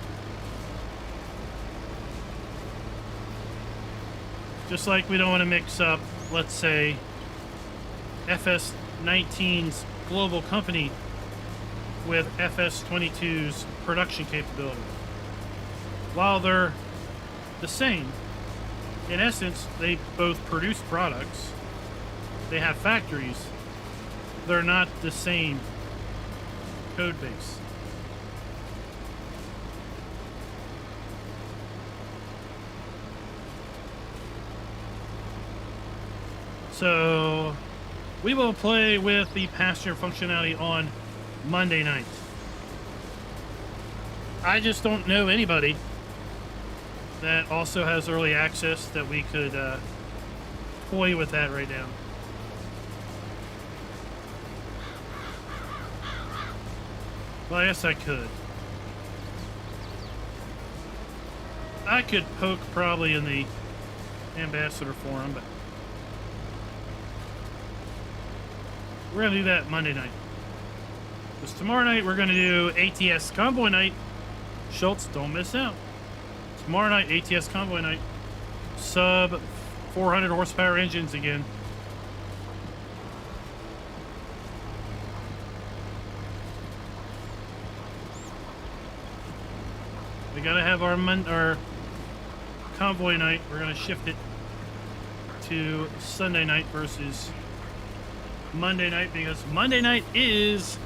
Just like we don't want to mix up, let's say, FS19's global company with FS22's production capability. While they're the same, in essence, they both produce products, they have factories, they're not the same code base. So we will play with the passenger functionality on Monday night. I just don't know anybody that also has early access that we could toy with that right now. Well, I guess I could. I could poke probably in the ambassador forum, but we're gonna do that Monday night. Because tomorrow night we're going to do ATS Convoy Night. Schultz, don't miss out. Tomorrow night, ATS Convoy Night. Sub 400 horsepower engines again. We gotta have our convoy night. We're gonna shift it to Sunday night versus Monday night because Monday night is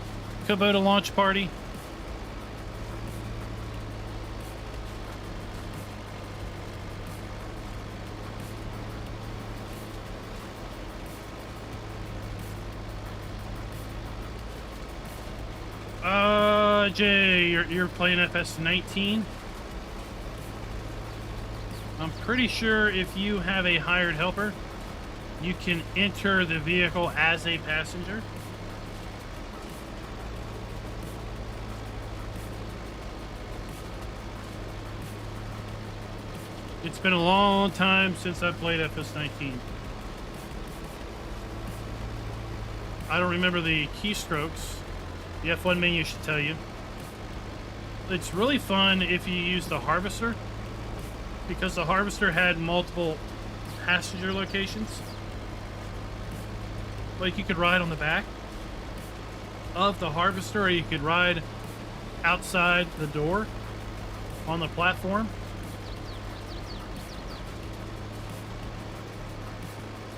Kubota launch party. Jay, you're playing FS19. I'm pretty sure if you have a hired helper, you can enter the vehicle as a passenger. It's been a long time since I played FS19. I don't remember the keystrokes. The F1 menu should tell you. It's really fun if you use the harvester, because the harvester had multiple passenger locations. Like you could ride on the back of the harvester, or you could ride outside the door on the platform.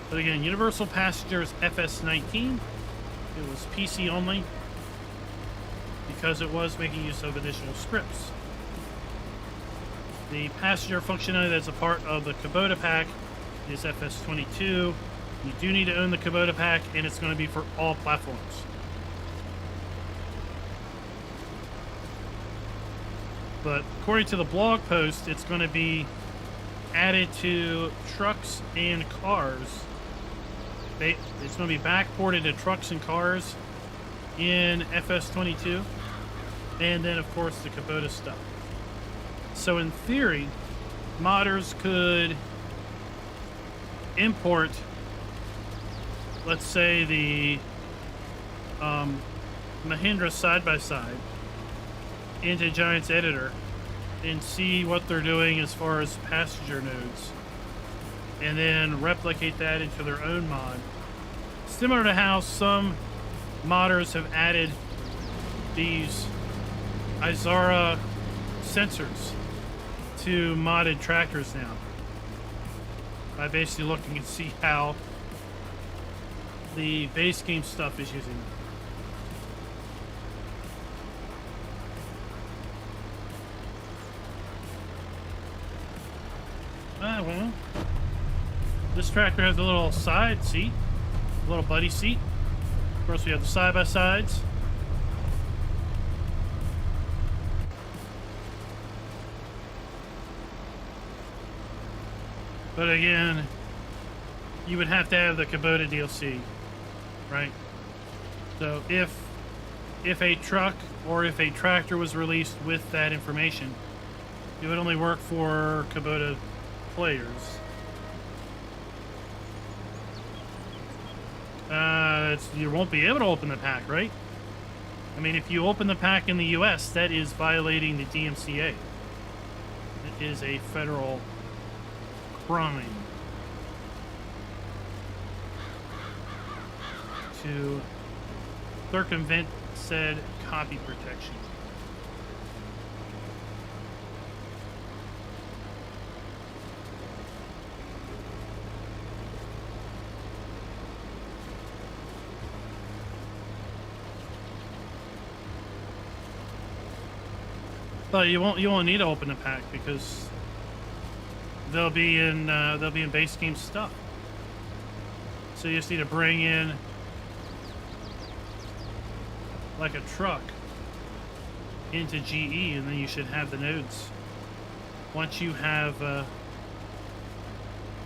But again, Universal Passenger is FS19. It was PC only, because it was making use of additional scripts. The passenger functionality that's a part of the Kubota pack is FS22. You do need to own the Kubota pack, and it's going to be for all platforms. But according to the blog post, it's going to be added to trucks and cars. It's going to be backported to trucks and cars in FS22. And then, of course, the Kubota stuff. So, in theory, modders could import, let's say, the Mahindra side-by-side into Giant's editor and see what they're doing as far as passenger nodes, and then replicate that into their own mod. Similar to how some modders have added these Izara sensors to modded tractors now. By basically looking and see how the base game stuff is using them. Well, this tractor has a little side seat, a little buddy seat. Of course, we have the side-by-sides. But again, you would have to have the Kubota DLC, right? So if a truck or if a tractor was released with that information, it would only work for Kubota players. You won't be able to open the pack, right? I mean, if you open the pack in the US, that is violating the DMCA. It is a federal crime to circumvent said copy protection. But you won't need to open the pack because they'll be in base game stuff. So you just need to bring in like a truck into GE, and then you should have the nodes. Once you have the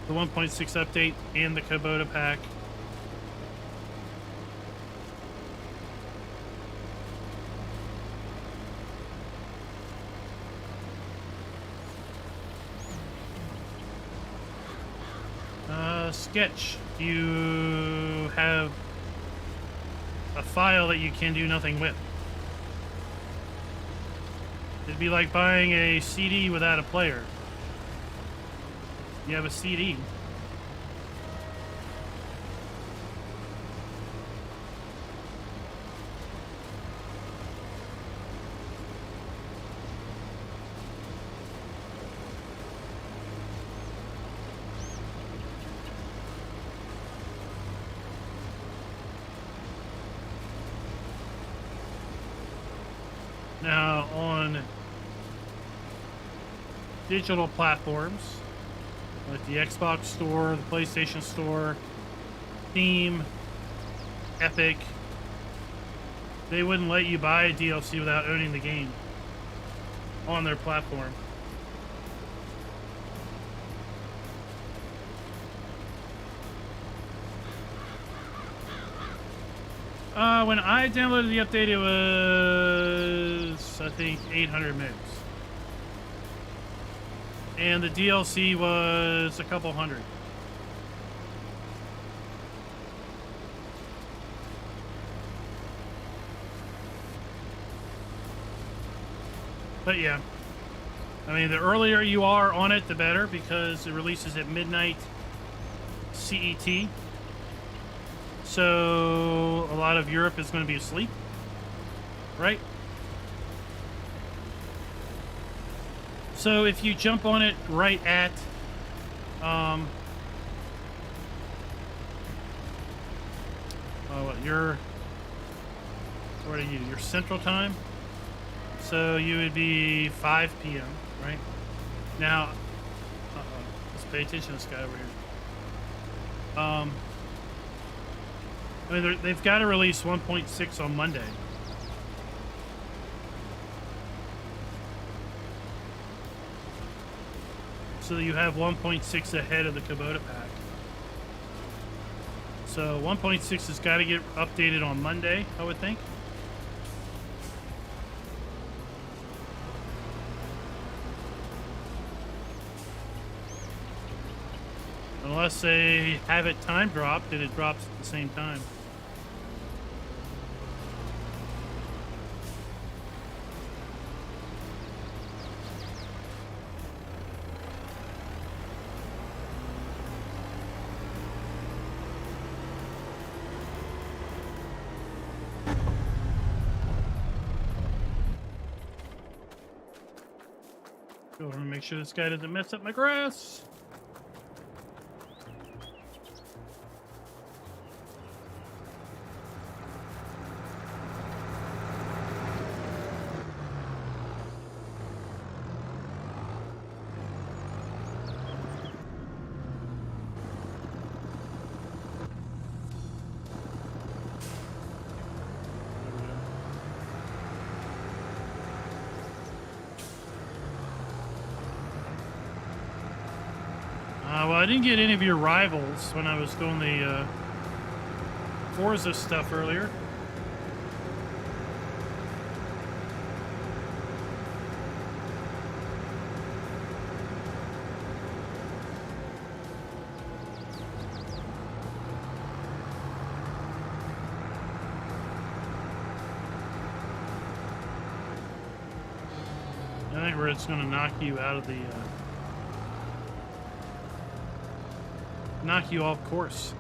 1.6 update and the Kubota pack. Sketch. You have a file that you can do nothing with. It'd be like buying a CD without a player. You have a CD. Now, on digital platforms, like the Xbox Store, the PlayStation Store, Steam, Epic, they wouldn't let you buy a DLC without owning the game on their platform. When I downloaded the update, it was, I think, 800 megs. And the DLC was a couple hundred. But yeah, I mean, the earlier you are on it, the better, because it releases at midnight CET. So a lot of Europe is going to be asleep, right? So if you jump on it right at what are you? Your Central Time. So you would be 5 p.m. right now. Let's pay attention to this guy over here. I mean, they've got to release 1.6 on Monday. So you have 1.6 ahead of the Kubota pack. So 1.6 has got to get updated on Monday, I would think. Unless they have it time dropped and it drops at the same time. Go over and make sure this guy doesn't mess up my grass. Well, I didn't get any of your rivals when I was doing the Forza stuff earlier. I think where it's going to knock you out of the... knock you off course.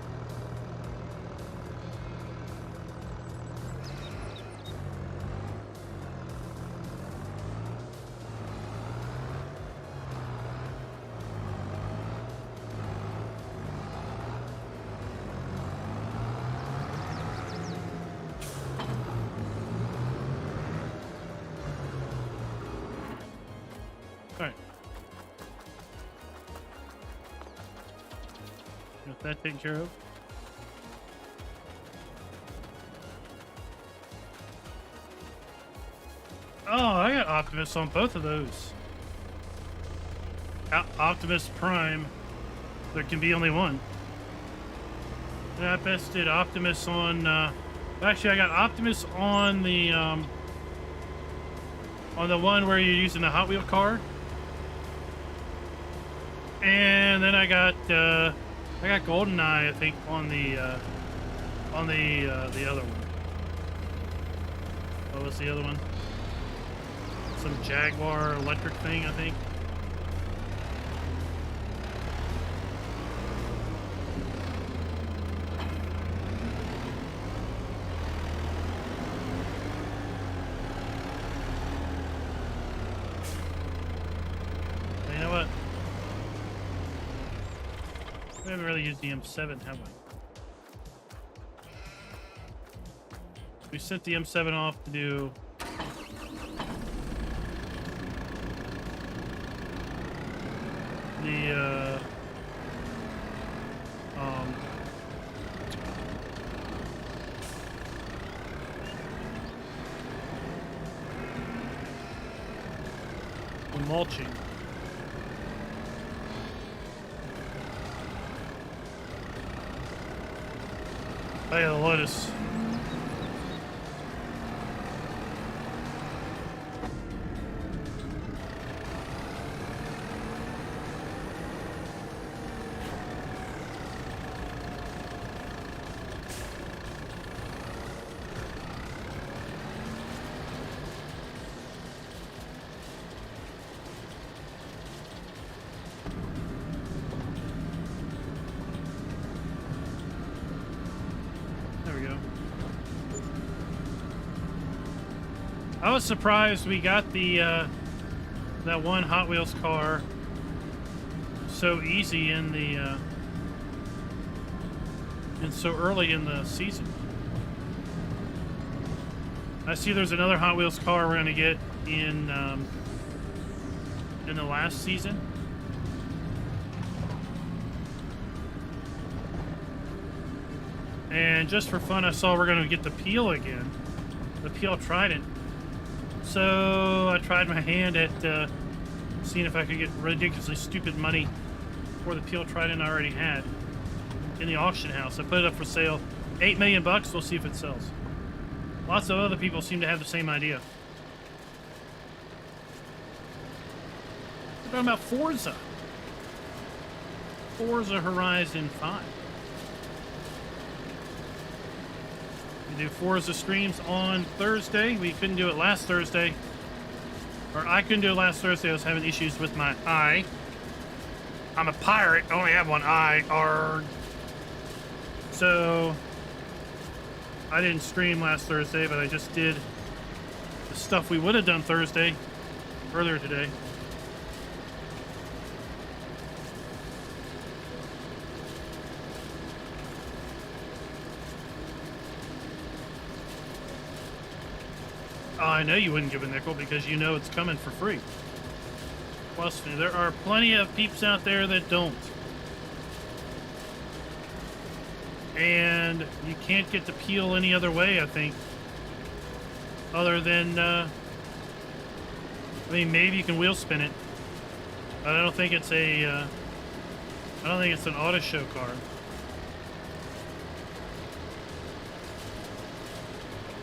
All right. Got that taken care of. Oh, I got Optimus on both of those. Optimus Prime. There can be only one. And I bested Optimus on... actually, I got Optimus on the one where you're using the Hot Wheel car. And then I got GoldenEye, I think, on the other one. What was the other one? some Jaguar electric thing, I think. You know what? We haven't really used the M7, have we? We sent the M7 off to do the mulching. Oh yeah, the Lotus. I was surprised we got the that one Hot Wheels car so easy in the and so early in the season. I see there's another Hot Wheels car we're gonna get in the last season. And just for fun, I saw we're gonna get the Peel again, the Peel Trident. So I tried my hand at seeing if I could get ridiculously stupid money for the Peel Trident I already had in the auction house. I put it up for sale, $8 million bucks. We'll see if it sells. Lots of other people seem to have the same idea. We're talking about Forza. Forza Horizon 5. We do Forza streams on Thursday. We couldn't do it last Thursday. Or I couldn't do it last Thursday. I was having issues with my eye. I'm a pirate. I only have one eye. Arrgh. So I didn't stream last Thursday, but I just did the stuff we would have done Thursday earlier today. I know you wouldn't give a nickel because you know it's coming for free. Plus, there are plenty of peeps out there that don't. And you can't get the Peel any other way, I think. Other than, I mean, maybe you can wheel spin it. But I don't think it's a, I don't think it's an auto show car.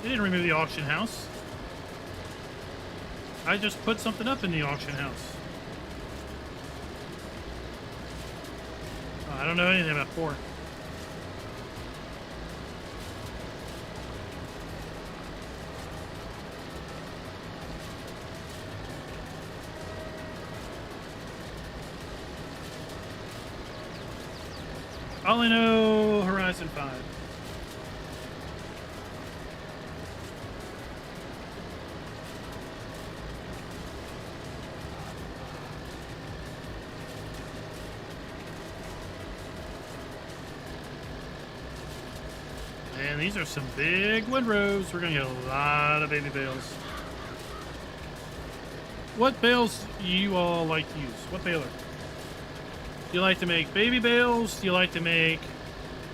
They didn't remove the auction house. I just put something up in the auction house. Oh, I don't know anything about Ford. I only know Horizon 5. And these are some big windrows. We're gonna get a lot of baby bales. What bales do you all like to use? What baler? Do you like to make baby bales? Do you like to make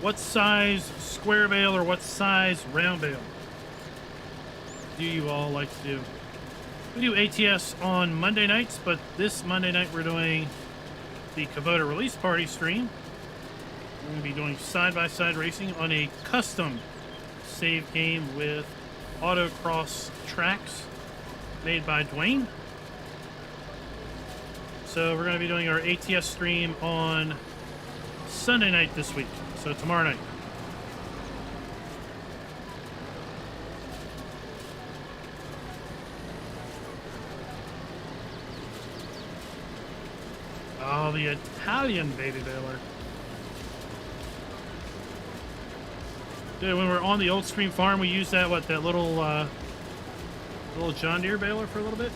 what size square bale or what size round bale? Do you all like to do? We do ATS on Monday nights, but this Monday night we're doing the Kubota release party stream. We're going to be doing side-by-side racing on a custom save game with autocross tracks made by Dwayne. So we're going to be doing our ATS stream on Sunday night this week. So tomorrow night. call the Italian baby baler. Dude, when we're on the old stream farm, we used that, that little John Deere baler for a little bit.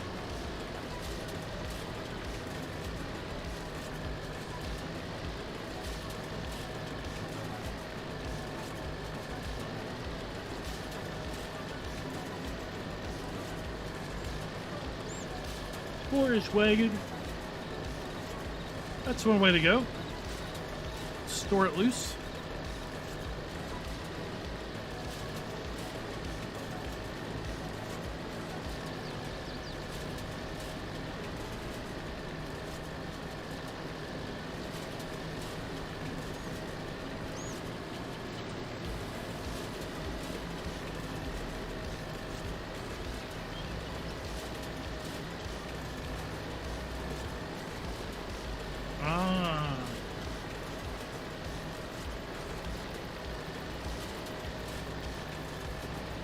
Forage wagon. That's one way to go. Store it loose.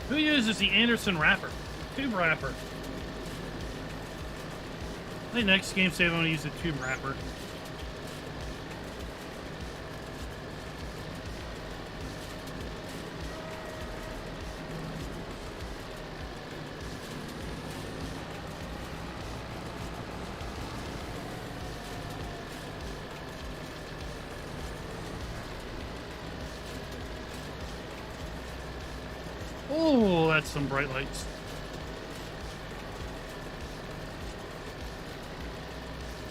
Who uses the Anderson wrapper? Tube wrapper. I think next game save I want to use the tube wrapper. Oh, that's some bright lights.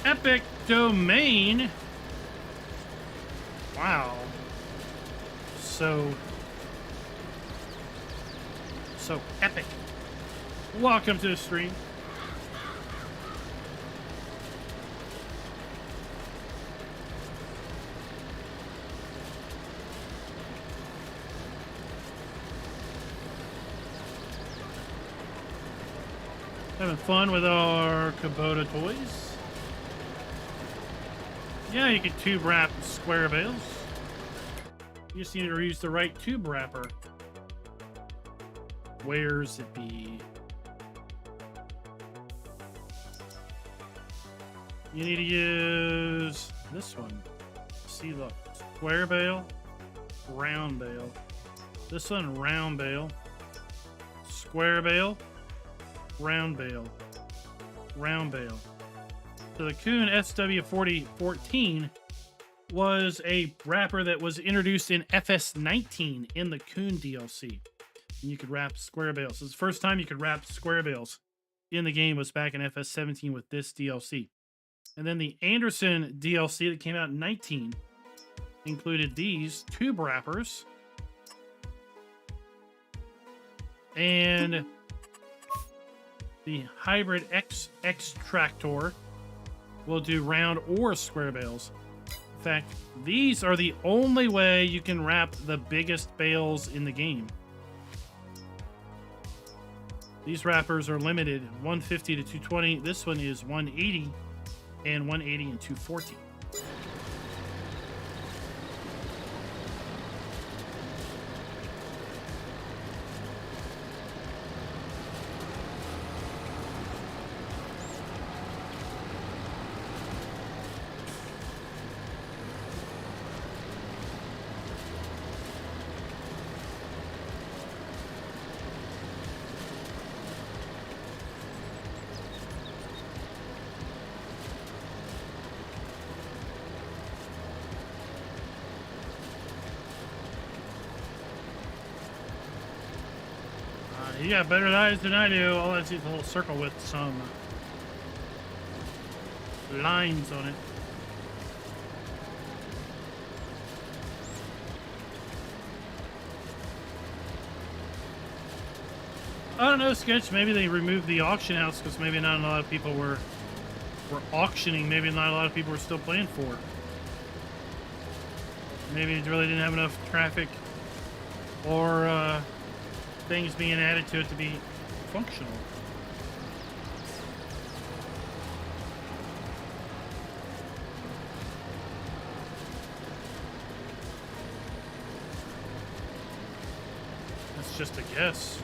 Epic domain. Wow. So epic. Welcome to the stream. Having fun with our Kubota toys. Yeah, you can tube wrap square bales. You just need to use the right tube wrapper. Where's it be? You need to use this one. See, look. Square bale, round bale. This one, round bale. Square bale. Round bale. Round bale. So the Kuhn SW4014 was a wrapper that was introduced in FS19 in the Kuhn DLC. And you could wrap square bales. So it's the first time you could wrap square bales in the game was back in FS17 with this DLC. And then the Anderson DLC that came out in 19 included these tube wrappers. And the Hybrid X Tractor will do round or square bales. In fact, these are the only way you can wrap the biggest bales in the game. These wrappers are limited 150 to 220. This one is 180 and 180 and 240. You got better eyes than I do. All I see is a little circle with some lines on it. I don't know, Sketch. Maybe they removed the auction house because maybe not a lot of people were auctioning. Maybe not a lot of people were still playing for. Maybe it really didn't have enough traffic or things being added to it to be functional. That's just a guess.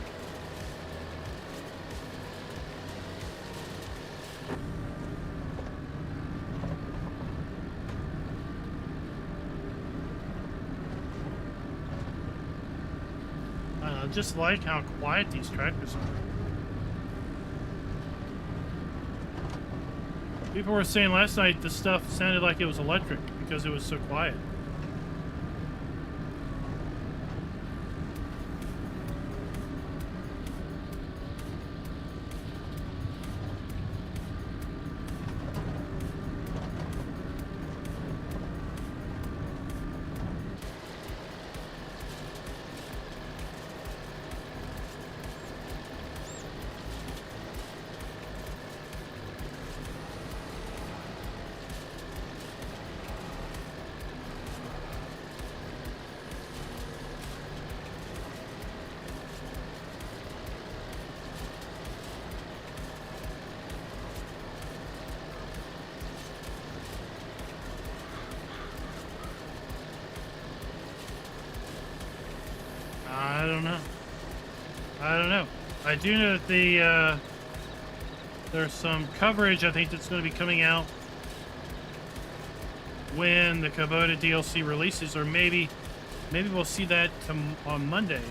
just like how quiet these tractors are. People were saying last night the stuff sounded like it was electric because it was so quiet. I don't know. I don't know. I do know that there's some coverage I think that's going to be coming out when the Kubota DLC releases, or maybe we'll see that on Monday,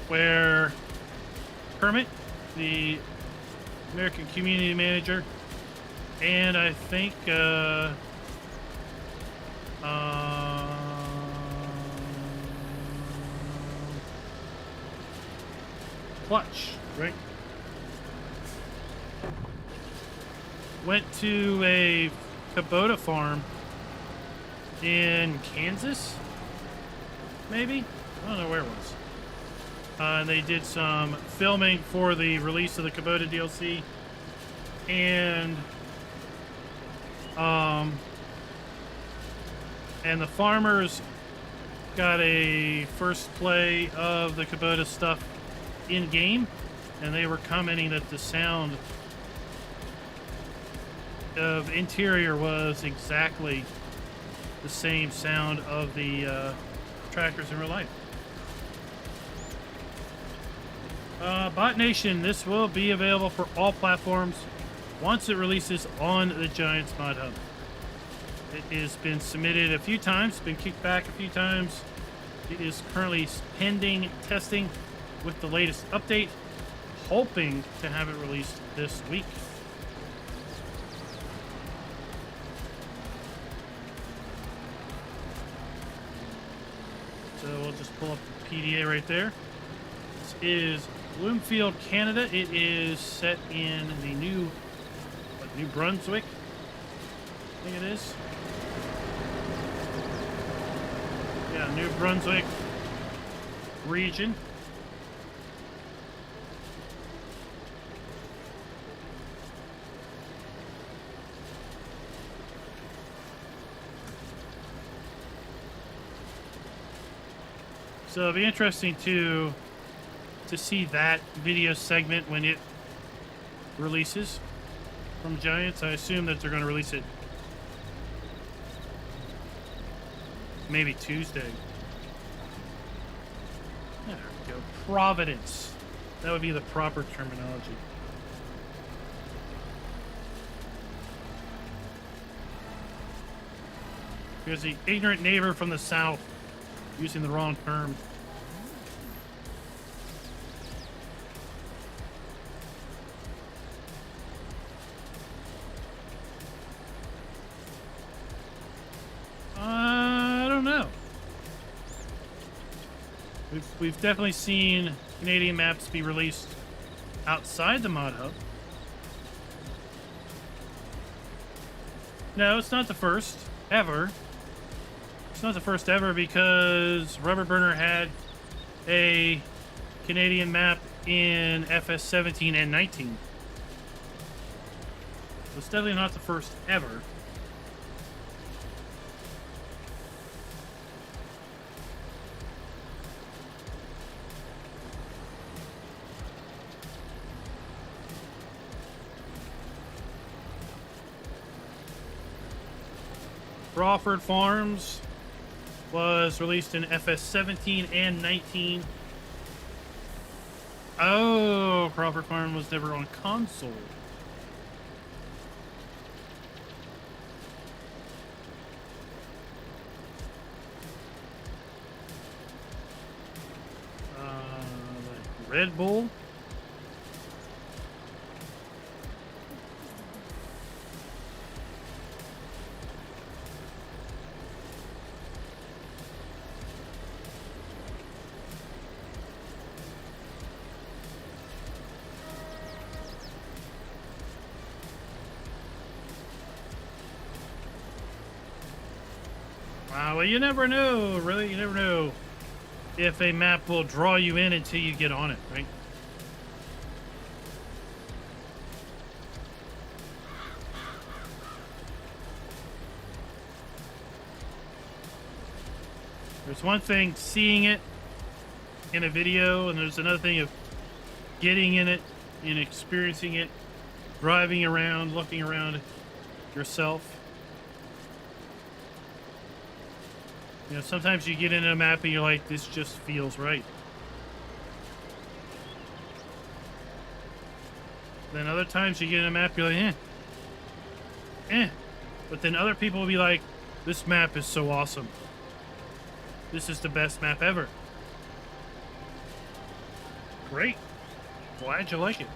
where Kermit, the American Community Manager, and I think Clutch, right? Went to a Kubota farm in Kansas, maybe? I don't know where it was. And they did some filming for the release of the Kubota DLC. And the farmers got a first play of the Kubota stuff in game, and they were commenting that the sound of interior was exactly the same sound of the tractors in real life. Bot Nation, this will be available for all platforms once it releases on the Giants Mod Hub. It has been submitted a few times, been kicked back a few times. It is currently pending testing with the latest update, hoping to have it released this week. So we'll just pull up the PDA right there. This is Bloomfield, Canada. It is set in the New Brunswick, I think it is. Yeah, New Brunswick region. So it'll be interesting to see that video segment when it releases from Giants. I assume that they're going to release it maybe Tuesday. There we go. Providence. That would be the proper terminology. Here's the ignorant neighbor from the south using the wrong term. I don't know. We've definitely seen Canadian maps be released outside the mod hub. No, it's not the first ever. It's not the first ever because Rubber Burner had a Canadian map in FS17 and 19. So it's definitely not the first ever. Crawford Farms was released in FS17 and 19. Oh, Crawford Farm was never on console. Red Bull. Well, you never know, really. You never know if a map will draw you in until you get on it, right? There's one thing seeing it in a video, and there's another thing of getting in it and experiencing it, driving around, looking around yourself. You know, sometimes you get into a map and you're like, this just feels right. Then other times you get in a map, you're like, eh. But then other people will be like, this map is so awesome. This is the best map ever. Great. Glad you like it.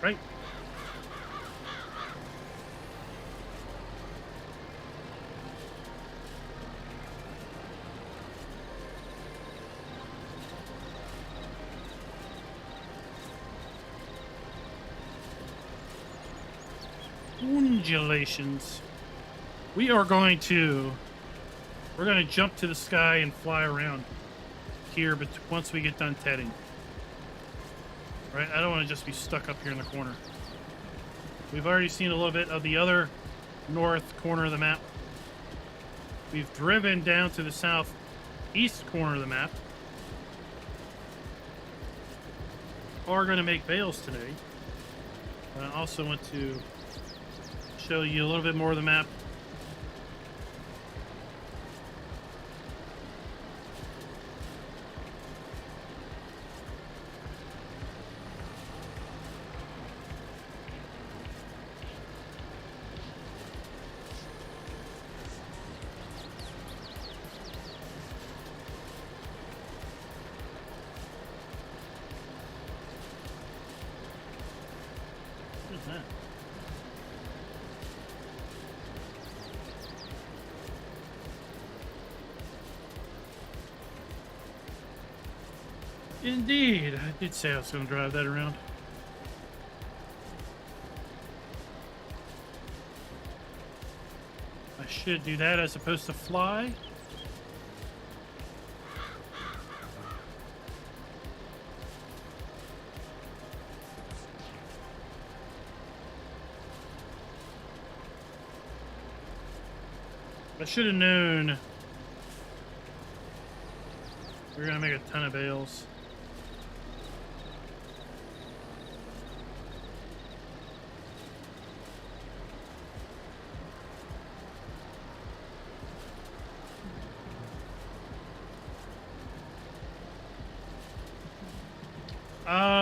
Right? Undulations. We're going to jump to the sky and fly around here, but once we get done tedding. Right? I don't want to just be stuck up here in the corner. We've already seen a little bit of the other north corner of the map. We've driven down to the southeast corner of the map. We're going to make bales today. But I also want to show you a little bit more of the map. What is that? Indeed, I did say I was going to drive that around. I should do that as opposed to fly. I should have known we're going to make a ton of bales.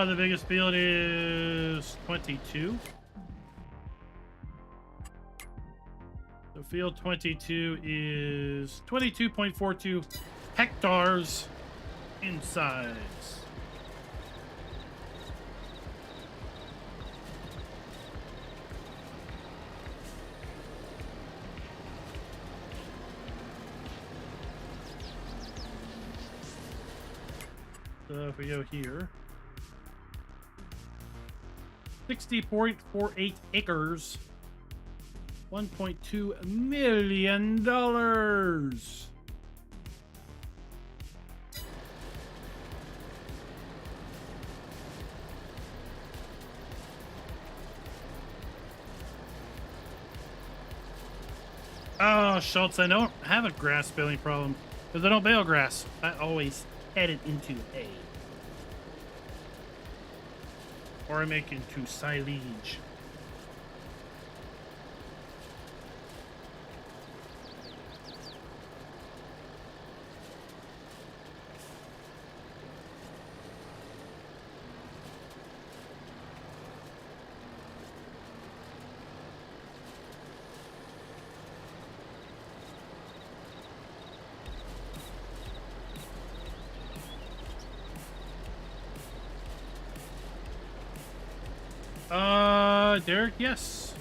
The biggest field is 22. So field 22 is 22.42 hectares in size. So if we go here, 60.48 acres, $1.2 million. Oh, Schultz, I don't have a grass baling problem because I don't bale grass. I always head it into hay. Or I make into silage. Derek, yes.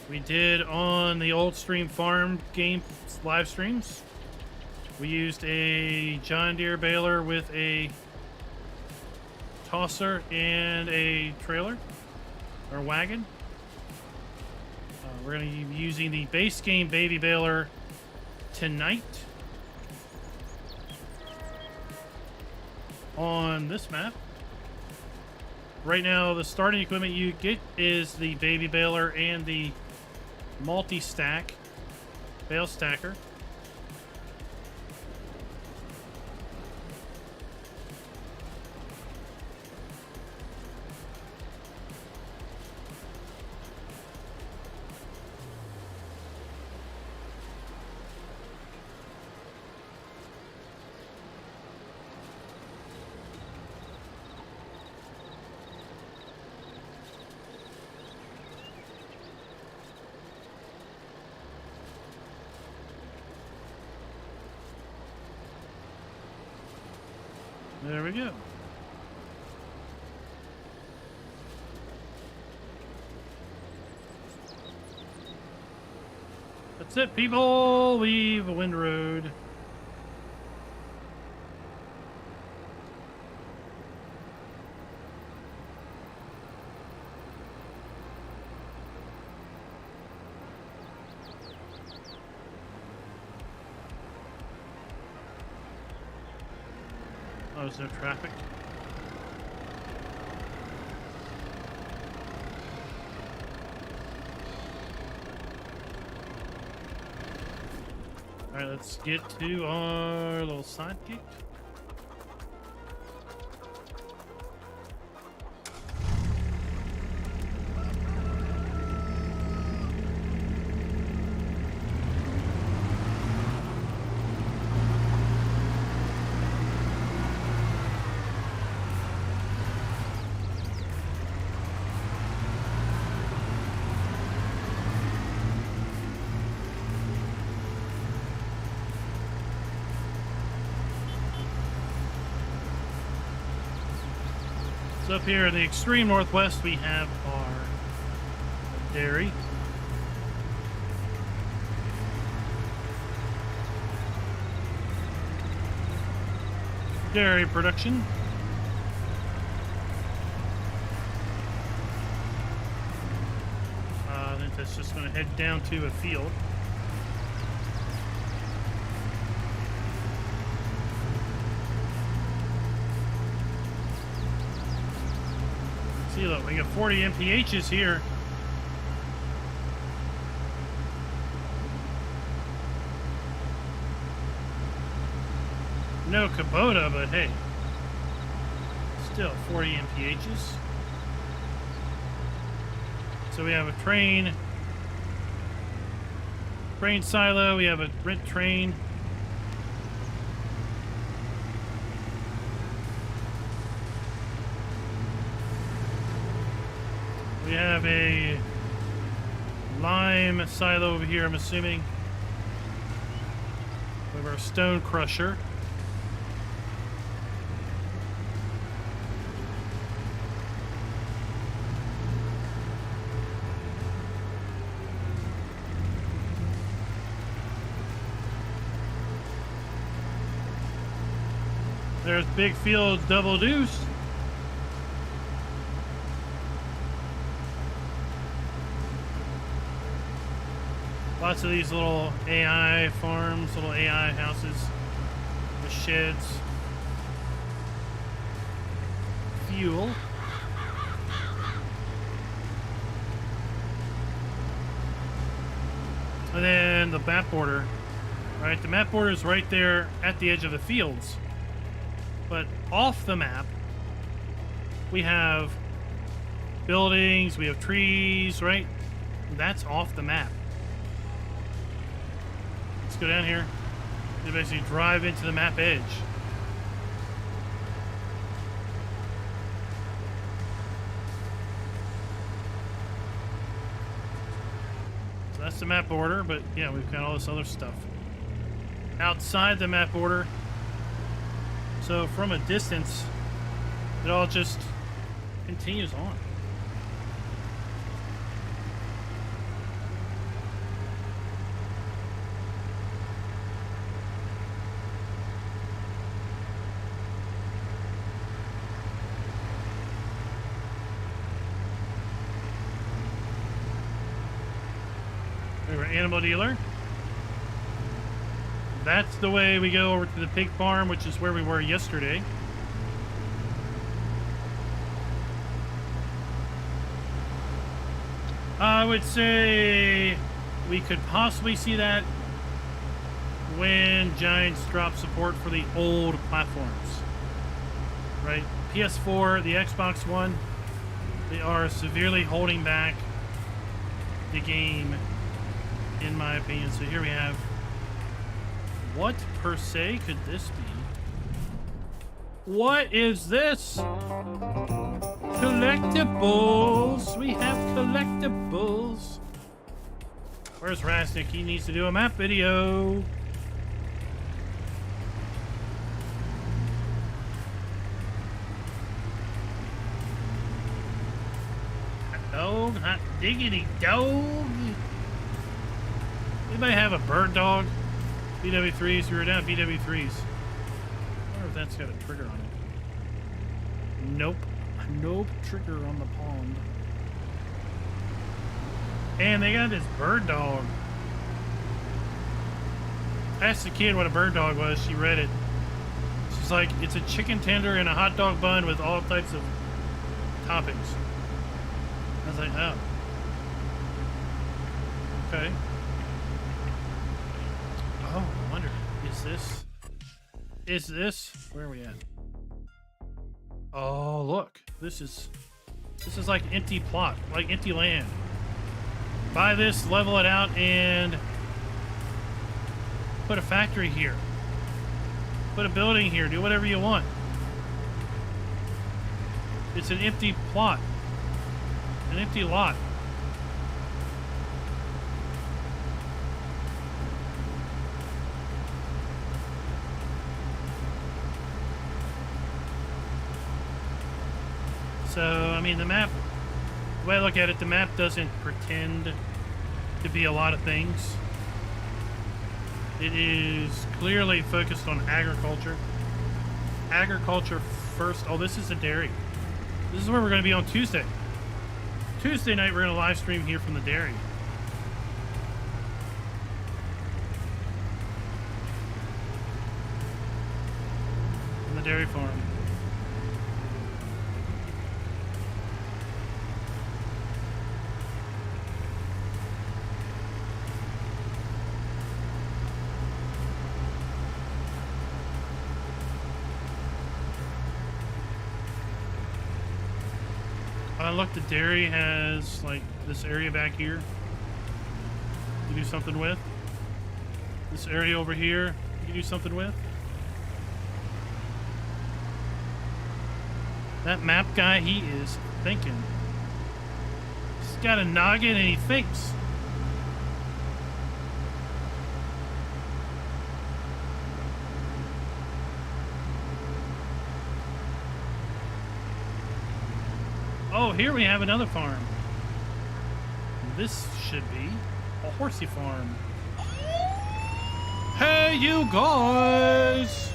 We did on the old stream farm game live streams. We used a John Deere baler with a tosser and a trailer or wagon. We're going to be using the base game baby baler tonight on this map. Right now, the starting equipment you get is the baby baler and the multi-stack bale stacker. There we go. That's it, people. Leave Wind Road. Oh, there's no traffic. All right, let's get to our little side gate. So up here in the extreme northwest, we have our dairy. Dairy production. I think that's just going to head down to a field. See, look, we got 40 MPHs here. No Kubota, but hey, still 40 MPHs. So we have a train silo, we have a rent train. We have a lime silo over here, I'm assuming. We have our stone crusher. There's Big Field Double Deuce. Lots of these little AI farms, little AI houses with sheds. Fuel. And then the map border. Right, the map border is right there at the edge of the fields. But off the map, we have buildings, we have trees, right? That's off the map. Let's go down here. You basically drive into the map edge. So that's the map border, but yeah, we've got all this other stuff outside the map border. So from a distance, it all just continues on. animal dealer. That's the way we go over to the pig farm, which is where we were yesterday. I would say we could possibly see that when Giants drop support for the old platforms. Right? PS4, the Xbox One, they are severely holding back the game, in my opinion. So here we have, what per se could this be? What is this? Collectibles. We have collectibles. Where's Rasnick? He needs to do a map video. Dog, hot diggity dog. Anybody have a bird dog? BW3s, we were down at BW3s. I wonder if that's got a trigger on it. Nope. Nope trigger on the pond. And they got this bird dog. I asked the kid what a bird dog was. She read it. She's like, it's a chicken tender and a hot dog bun with all types of toppings. I was like, oh. Okay. Oh, I wonder, is this, where are we at? Oh, look, this is like empty plot, like empty land. Buy this, level it out, and put a factory here. Put a building here, do whatever you want. It's an empty plot. An empty lot. So, I mean, the map, the way I look at it, the map doesn't pretend to be a lot of things. It is clearly focused on agriculture. Agriculture first. Oh, this is a dairy. This is where we're going to be on Tuesday. Tuesday night, we're going to live stream here from the dairy. From the dairy farm. Look, the dairy has like this area back here you can do something with. This area over here you can do something with. That map guy, he is thinking. He's got a noggin and he thinks. Oh, here we have another farm. This should be a horsey farm. Hey, you guys!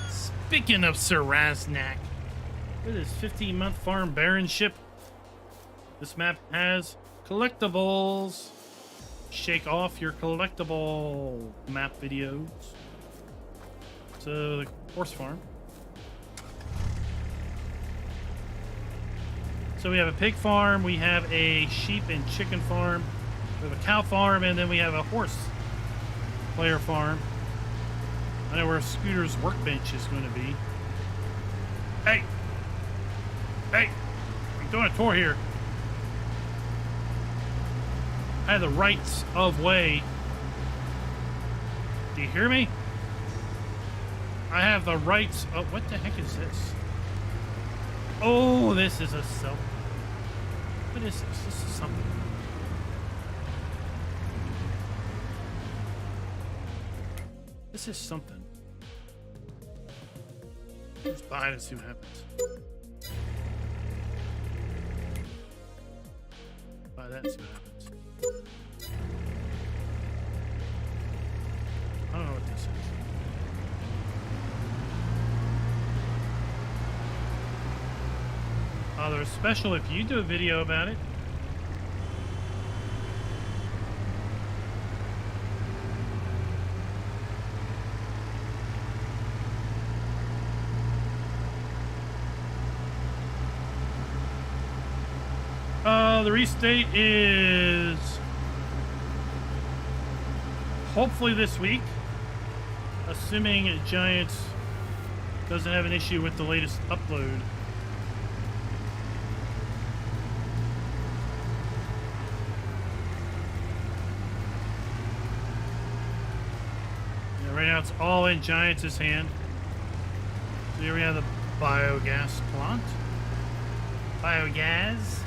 Speaking of Sir Raznak, with his 15-month farm baronship, this map has collectibles. Shake off your collectible map videos. So, the horse farm. So we have a pig farm, we have a sheep and chicken farm, we have a cow farm, and then we have a horse player farm. I know where Scooter's workbench is going to be. Hey! Hey! I'm doing a tour here. I have the rights of way. Do you hear me? I have the rights of... What the heck is this? Oh, this is a self. What is this? This is something. This is something. Let's buy it and see what happens. Buy that and see what happens. I don't know what this is. Father Special if you do a video about it. The restate is hopefully this week, assuming Giants doesn't have an issue with the latest upload. Yeah, right now it's all in Giants' hand. So here we have the biogas plant. Biogas.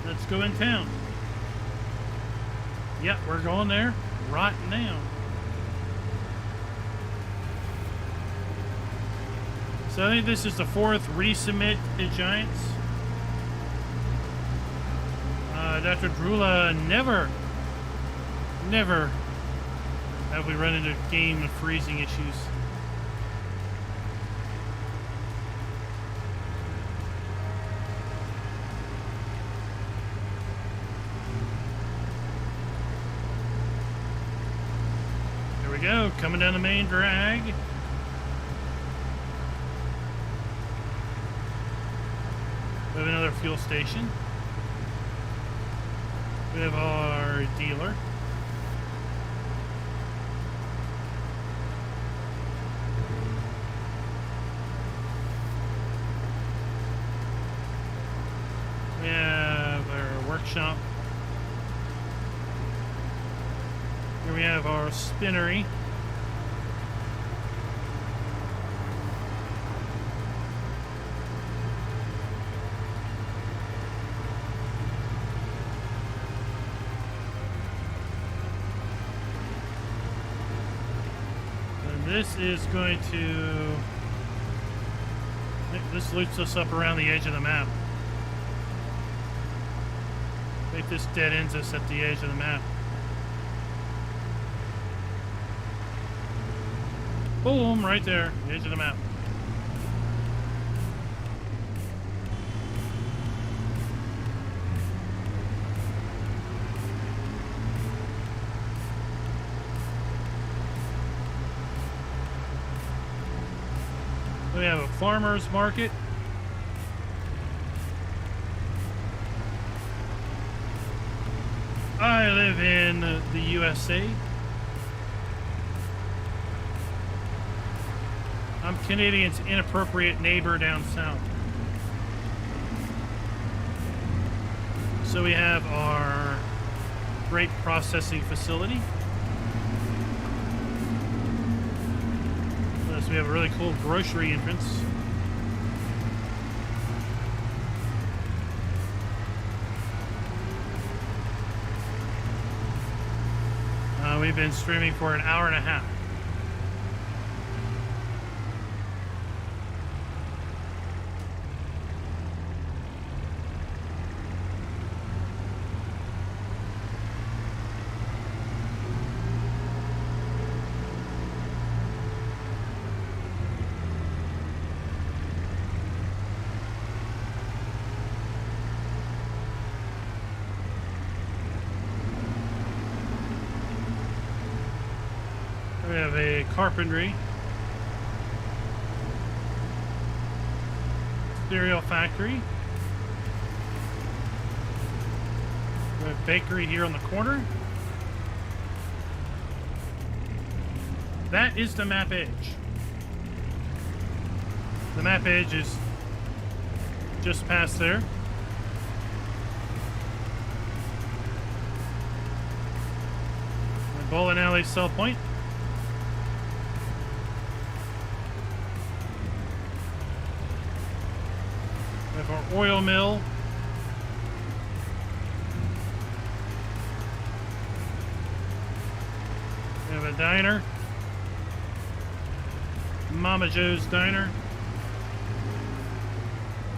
Let's go in town. Yep, we're going there right now. So I think this is the 4th resubmit to Giants. Dr. Drula, never have we run into game freezing issues. Go, coming down the main drag. We have another fuel station. We have our dealer. We have our workshop. Here we have our spinnery. And this is going to... This loops us up around the edge of the map. I think this dead ends us at the edge of the map. Boom, right there, the edge of the map. We have a farmer's market. I live in the USA. I'm Canadian's inappropriate neighbor down south. So we have our grape processing facility. So we have a really cool grocery entrance. We've been streaming for an hour and a half. We have a carpentry, cereal factory, we have a bakery here on the corner. That is the map edge. The map edge is just past there. The bowling alley sell point. We have our oil mill. We have a diner. Mama Joe's Diner.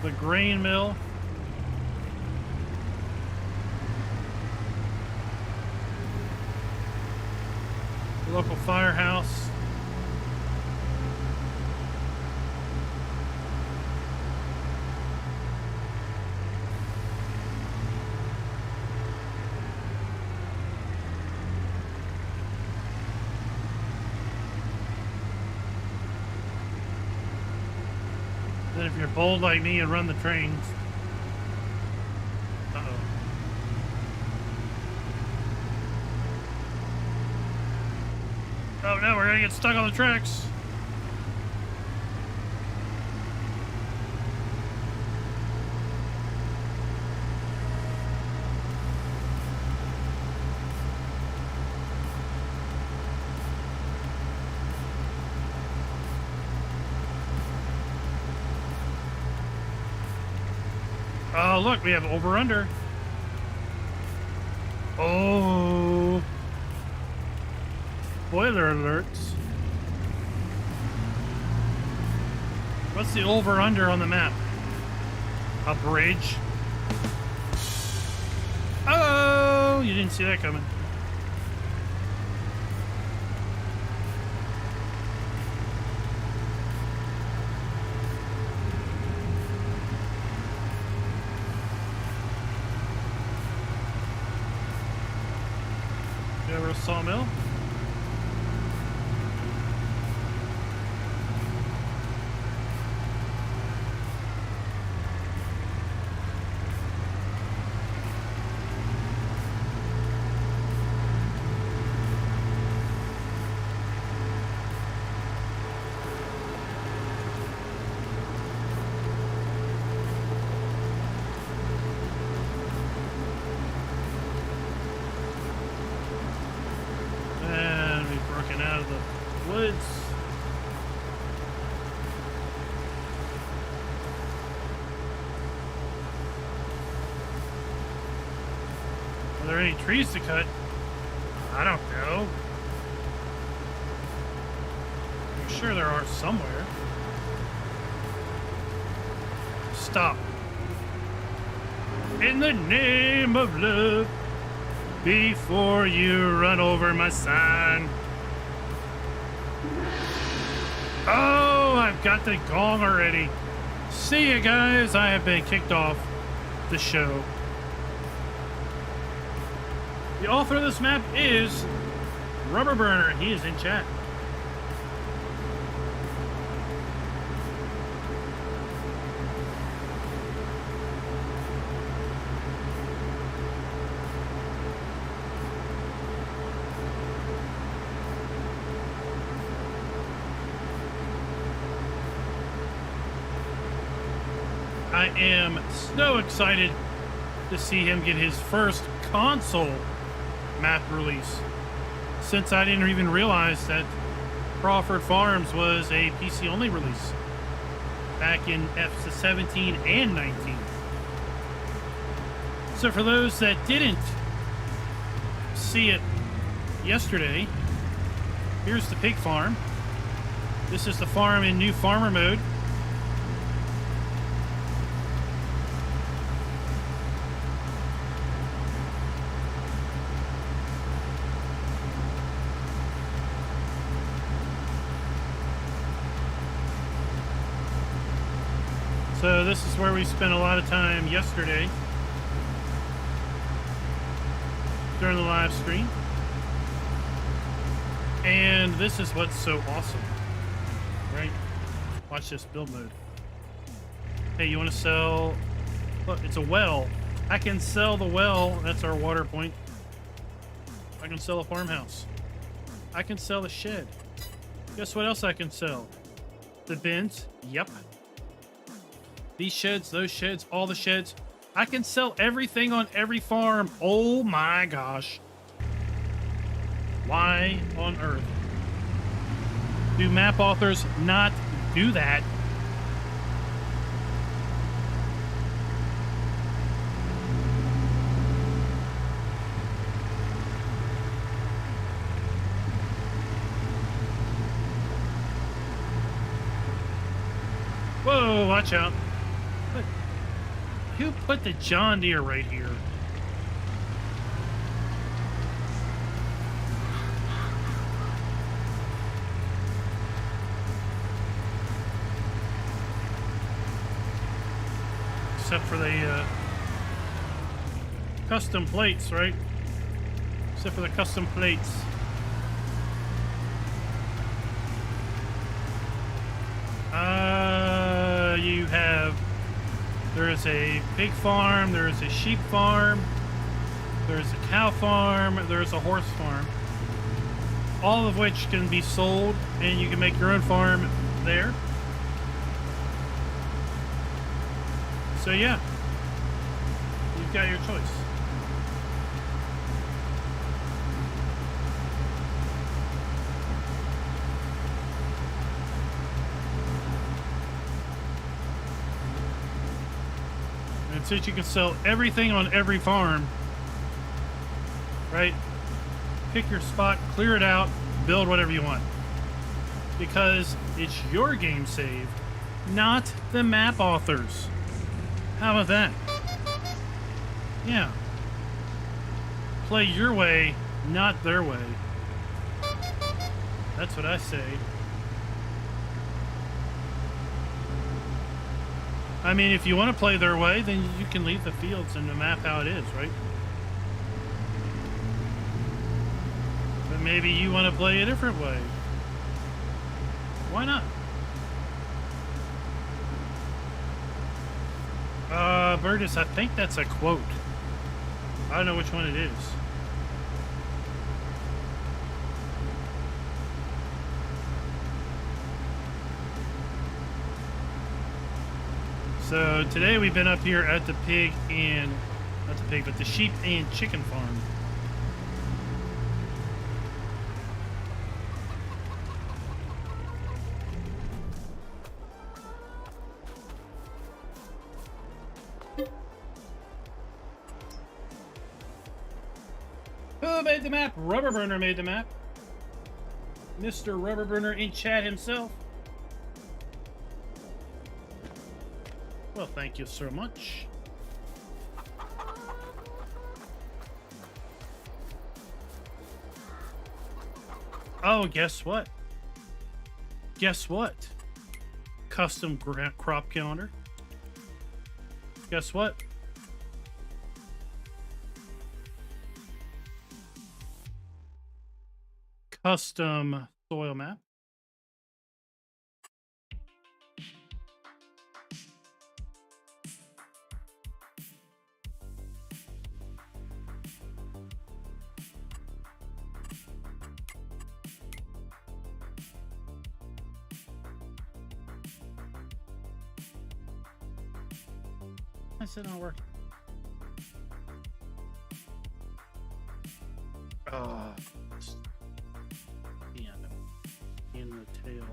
The grain mill. The local firehouse. You're bold like me and run the trains. Uh-oh. Oh no, we're gonna get stuck on the tracks. Oh, look, we have over-under. Oh. Spoiler alerts. What's the over-under on the map? A bridge? Oh, you didn't see that coming. Over a sawmill. Out of the woods. Are there any trees to cut? I don't know. I'm sure there are somewhere. Stop. In the name of love, before you run over my sign. Oh, I've got the gong already. See you guys. I have been kicked off the show. The author of this map is Rubber Burner. He is in chat. I am so excited to see him get his first console map release, since I didn't even realize that Crawford Farms was a PC only release back in F17 and 19. So for those that didn't see it yesterday, here's the pig farm. This is the farm in new farmer mode. So this is where we spent a lot of time yesterday during the live stream. And this is what's so awesome, right? Watch this build mode. Hey, you want to sell? Look, it's a well. I can sell the well. That's our water point. I can sell a farmhouse. I can sell a shed. Guess what else I can sell? The bins. Yep. These sheds, those sheds, all the sheds. I can sell everything on every farm. Oh my gosh. Why on earth do map authors not do that? Whoa, watch out. Who put the John Deere right here? Except for the custom plates, right? Except for the custom plates. You have There is a pig farm, there is a sheep farm, there's a cow farm, there's a horse farm. All of which can be sold, and you can make your own farm there. So yeah, you've got your choice. And since you can sell everything on every farm, right? Pick your spot, clear it out, build whatever you want. Because it's your game save, not the map authors. How about that? Yeah. Play your way, not their way. That's what I say. I mean, if you want to play their way, then you can leave the fields and the map how it is, right? But maybe you want to play a different way. Why not? Burgess, I think that's a quote. I don't know which one it is. So today we've been up here at the pig and, not the pig, but the sheep and chicken farm. Who made the map? Rubberburner made the map. Mr. Rubberburner in chat himself. Well, thank you so much. Oh, guess what? Guess what? Custom crop calendar. Guess what? Custom soil map. I said not working. In the tail.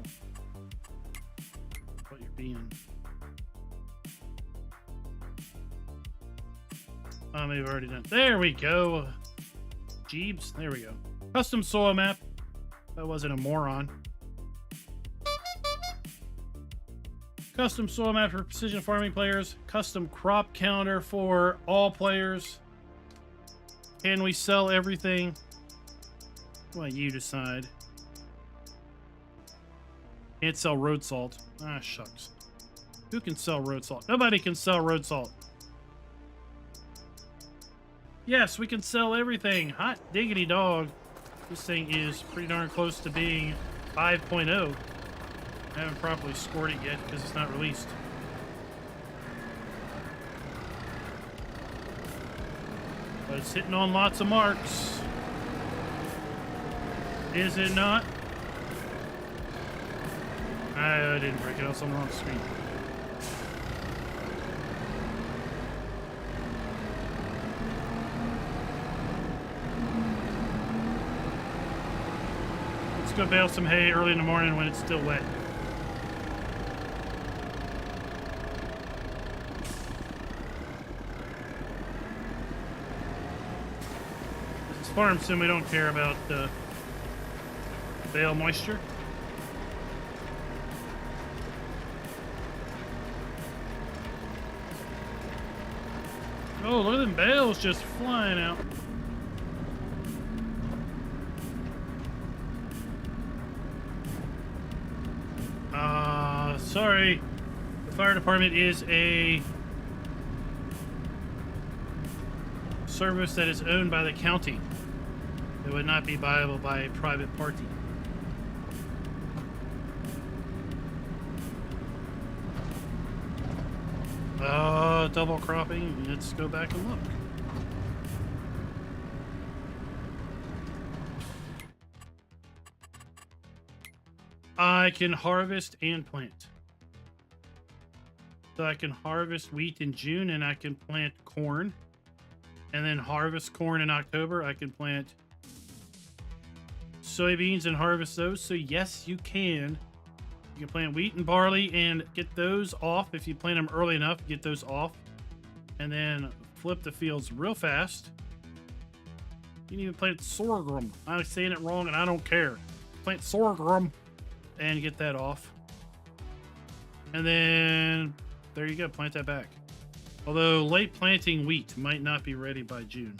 What you're being. Maybe I've already done. There we go. Jeebs. There we go. Custom soil map. That wasn't a moron. Custom soil map for precision farming players. Custom crop calendar for all players. Can we sell everything? Well, you decide. Can't sell road salt. Ah, shucks. Who can sell road salt? Nobody can sell road salt. Yes, we can sell everything. Hot diggity dog. This thing is pretty darn close to being 5.0. I haven't properly scored it yet because it's not released. But it's hitting on lots of marks. Is it not? I didn't break it. I was on the wrong screen. Let's go bale some hay early in the morning when it's still wet. This is farm sim. We don't care about bale moisture. Oh, look at them bales just flying out. Sorry. The fire department is a service that is owned by the county. It would not be viable by a private party. Double cropping. Let's go back and look. I can harvest and plant. So I can harvest wheat in June and I can plant corn. And then harvest corn in October. I can plant soybeans and harvest those. So yes, you can. You can plant wheat and barley and get those off. If you plant them early enough, get those off. And then flip the fields real fast. You can even plant sorghum. I'm saying it wrong and I don't care. Plant sorghum and get that off. And then there you go, plant that back. Although late planting wheat might not be ready by June.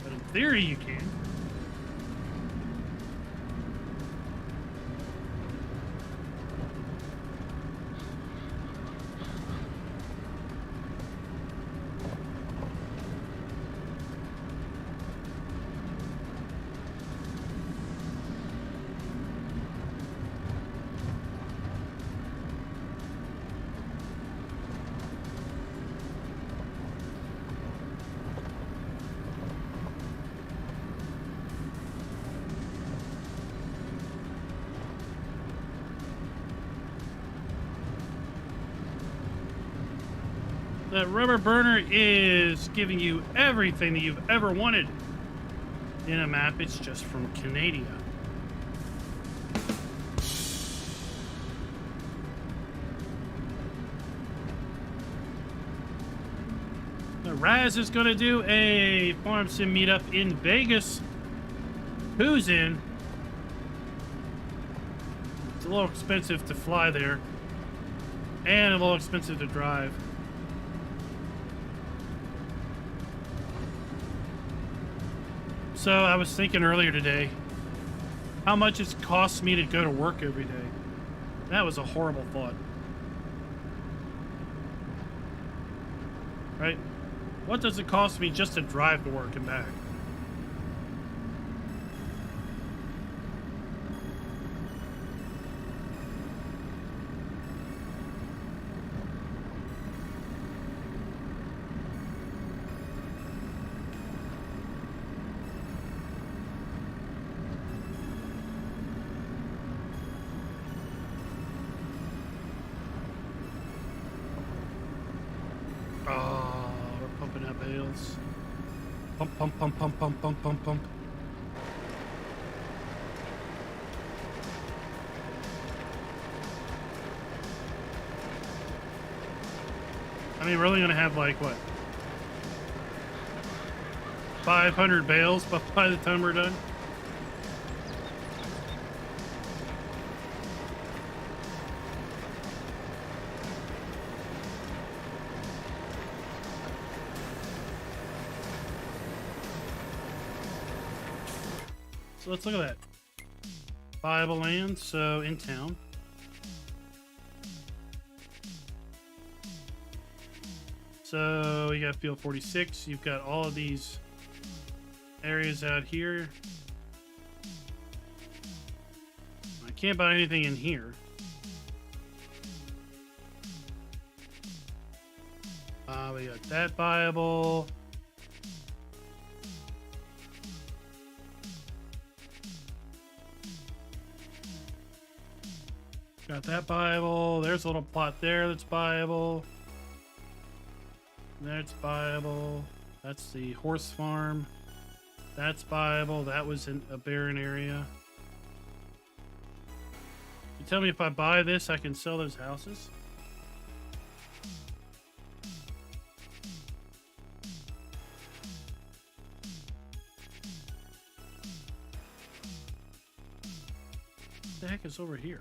But in theory you can. That rubber burner is giving you everything that you've ever wanted in a map. It's just from Canada. Raz is going to do a farm sim meetup in Vegas. Who's in? It's a little expensive to fly there and a little expensive to drive. So I was thinking earlier today, how much it costs me to go to work every day. That was a horrible thought. Right? What does it cost me just to drive to work and back? Bales. Pump, pump, pump, pump, pump, pump, pump, pump. I mean, we're only gonna have like what? 500 bales by the time we're done. So let's look at that. Viable land, so in town. So you got field 46. You've got all of these areas out here. I can't buy anything in here. We got that viable. Got that viable. There's a little plot there that's viable. That's viable. That's the horse farm. That's viable. That was in a barren area. You tell me if I buy this, I can sell those houses? What the heck is over here?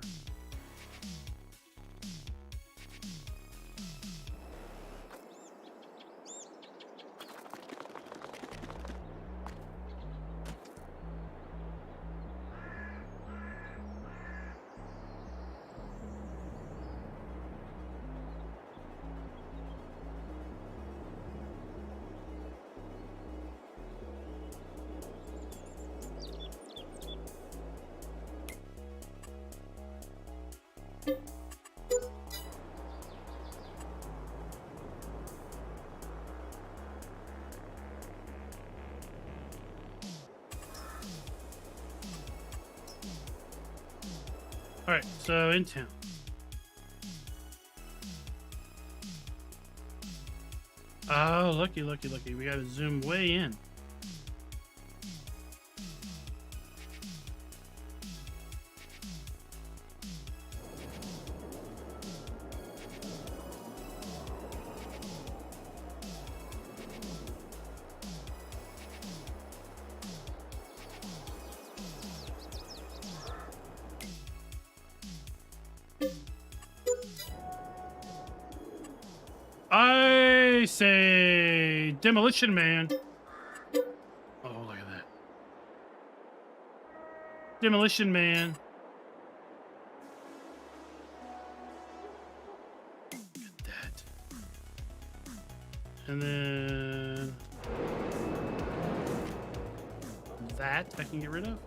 All right, so in town. Oh, looky, looky, looky. We gotta zoom way in. I say Demolition Man. Oh, look at that. Demolition Man. Look at that. And then that I can get rid of.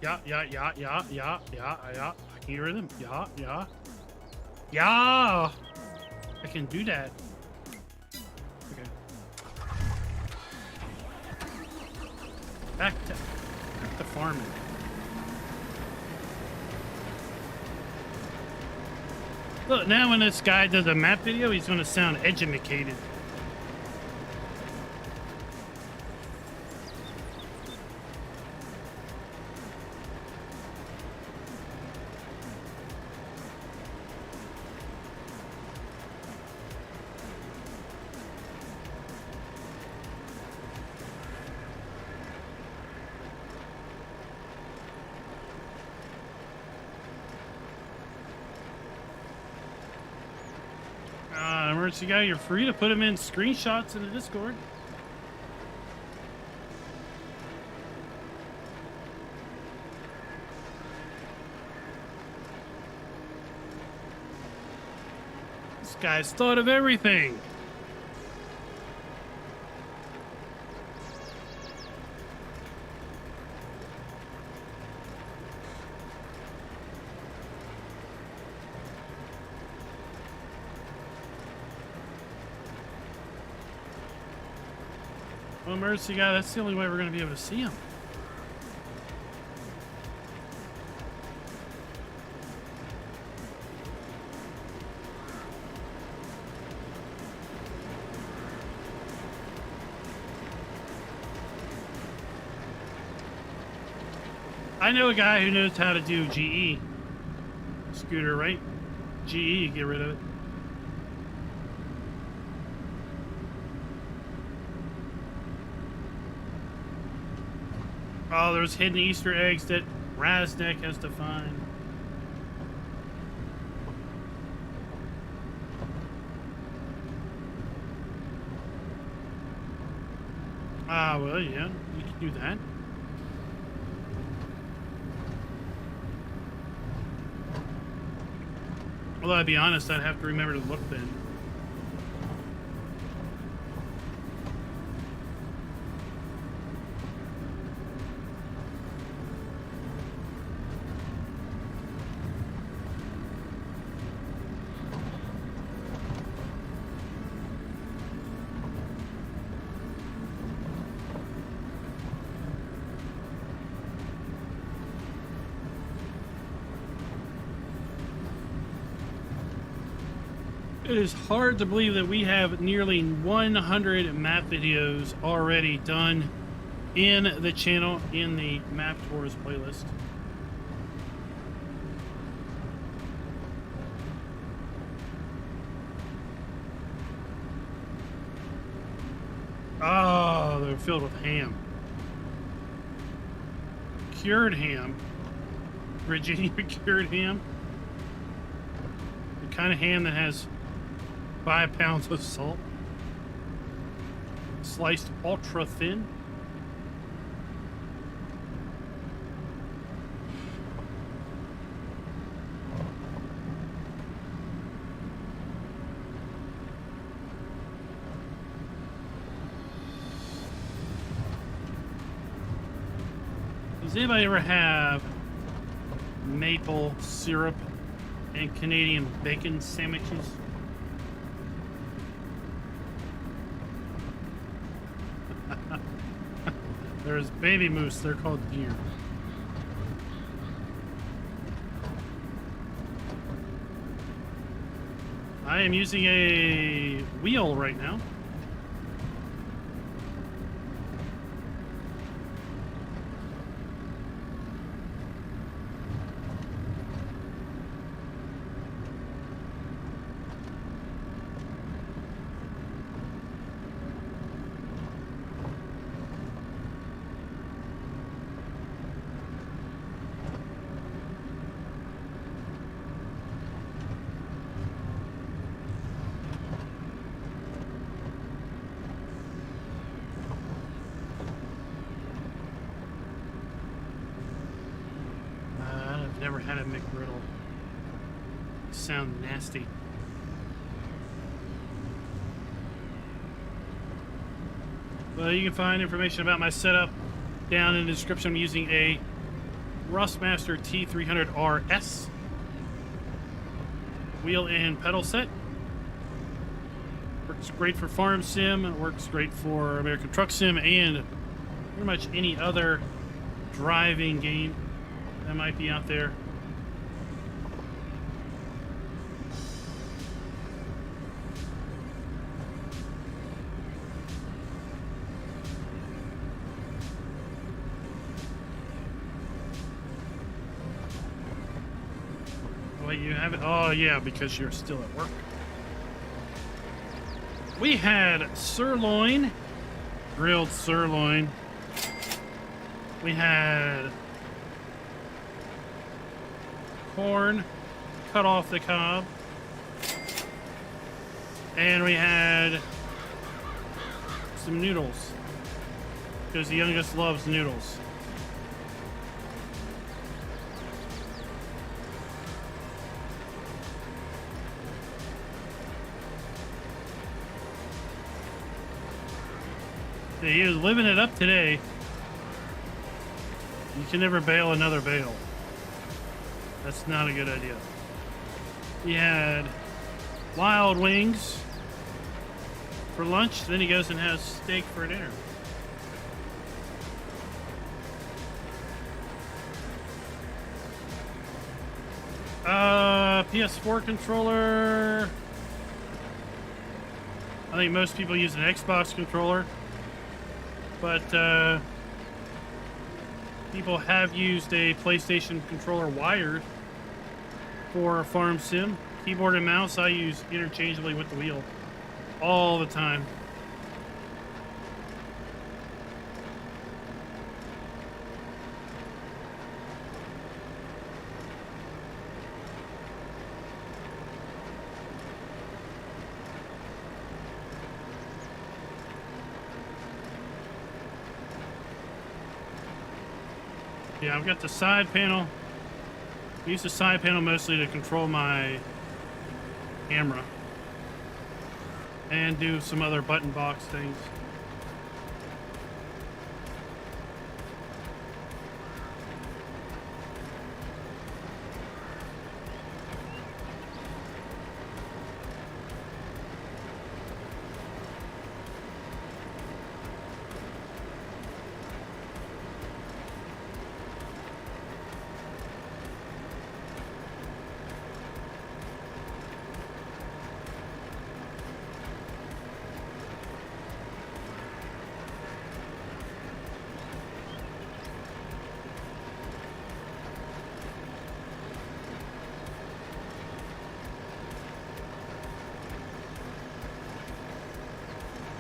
Yeah. I can get rid of them. Yeah. I can do that. Okay. Back to farming. Look, now when this guy does a map video, he's going to sound educated. Emergency guy, you're free to put them in screenshots in the Discord. This guy's thought of everything. Well, emergency guy, that's the only way we're going to be able to see him. I know a guy who knows how to do GE scooter, right? GE, get rid of it. Oh, there's hidden Easter eggs that Raznek has to find. Ah, well, yeah, you can do that. Although, I'd be honest, I'd have to remember to look then. It is hard to believe that we have nearly 100 map videos already done in the channel in the map tours playlist. Oh, they're filled with ham. Cured ham. Virginia cured ham. The kind of ham that has 5 pounds of salt, sliced ultra thin. Does anybody ever have maple syrup and Canadian bacon sandwiches? There's baby moose. They're called deer. I am using a wheel right now. Never had a McGriddle. Sound nasty. Well, you can find information about my setup down in the description. I'm using a Rustmaster T300RS wheel and pedal set. Works great for Farm Sim. It works great for American Truck Sim and pretty much any other driving game that might be out there. Wait, you have it? Oh, yeah, because you're still at work. We had sirloin, grilled sirloin. We had corn cut off the cob, and we had some noodles because the youngest loves noodles. Yeah, he was living it up today. You can never bail another bale. That's not a good idea. He had wild wings for lunch, then he goes and has steak for dinner. PS4 controller. I think most people use an Xbox controller, but people have used a PlayStation controller wired for Farm Sim. Keyboard and mouse I use interchangeably with the wheel all the time. Yeah, I've got the side panel. I use the side panel mostly to control my camera and do some other button box things.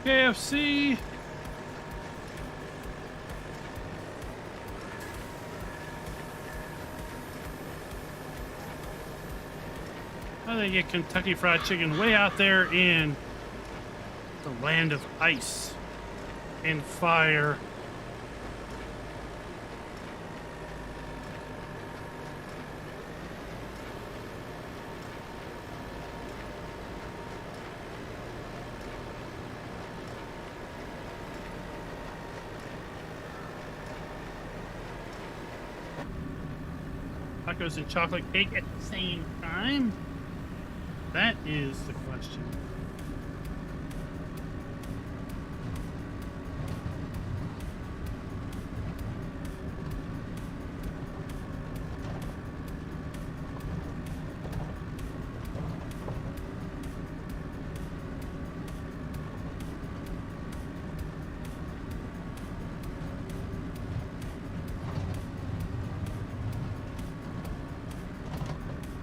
KFC. How do they get Kentucky Fried Chicken way out there in the land of ice and fire? Tacos and chocolate cake at the same time? That is the question.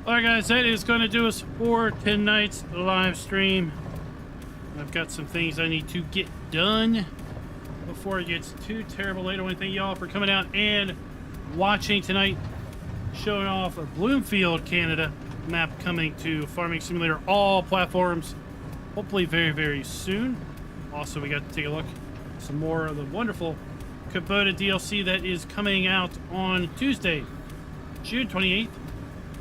All right, guys, that is going to do us for tonight's live stream. I've got some things I need to get done before it gets too terrible late. I want to thank y'all for coming out and watching tonight, showing off a Bloomfield, Canada map coming to Farming Simulator, all platforms, hopefully very, very soon. Also, we got to take a look at some more of the wonderful Kubota DLC that is coming out on Tuesday, June 28th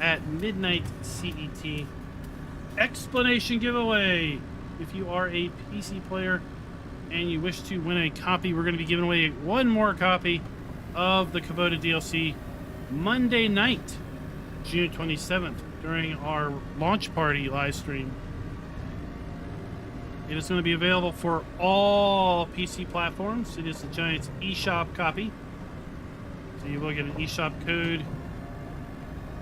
at midnight CET. Explanation giveaway. If you are a PC player and you wish to win a copy, we're going to be giving away one more copy of the Kubota DLC Monday night, June 27th, during our launch party live stream. It is going to be available for all PC platforms. It is the Giants eShop copy. So you will get an eShop code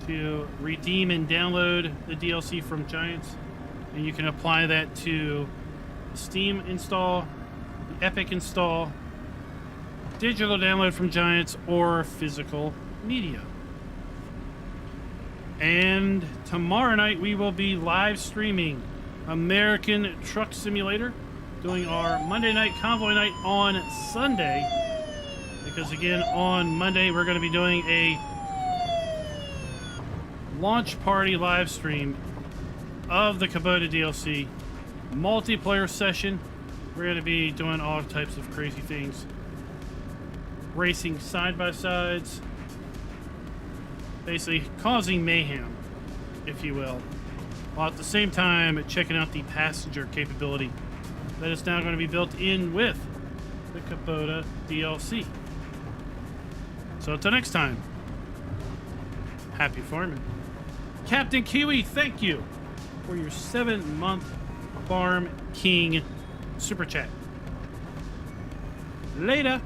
to redeem and download the DLC from Giants. And you can apply that to the Steam install, the Epic install, digital download from Giants, or physical media. And tomorrow night we will be live streaming American Truck Simulator, doing our Monday night convoy night on Sunday. Because again, on Monday we're going to be doing a launch party live stream of the Kubota DLC multiplayer session. We're going to be doing all types of crazy things, racing side-by-sides, basically causing mayhem, if you will, while at the same time checking out the passenger capability that is now going to be built in with the Kubota DLC. So until next time, happy farming. Captain Kiwi, thank you for your 7-month Farm King Super Chat. Later.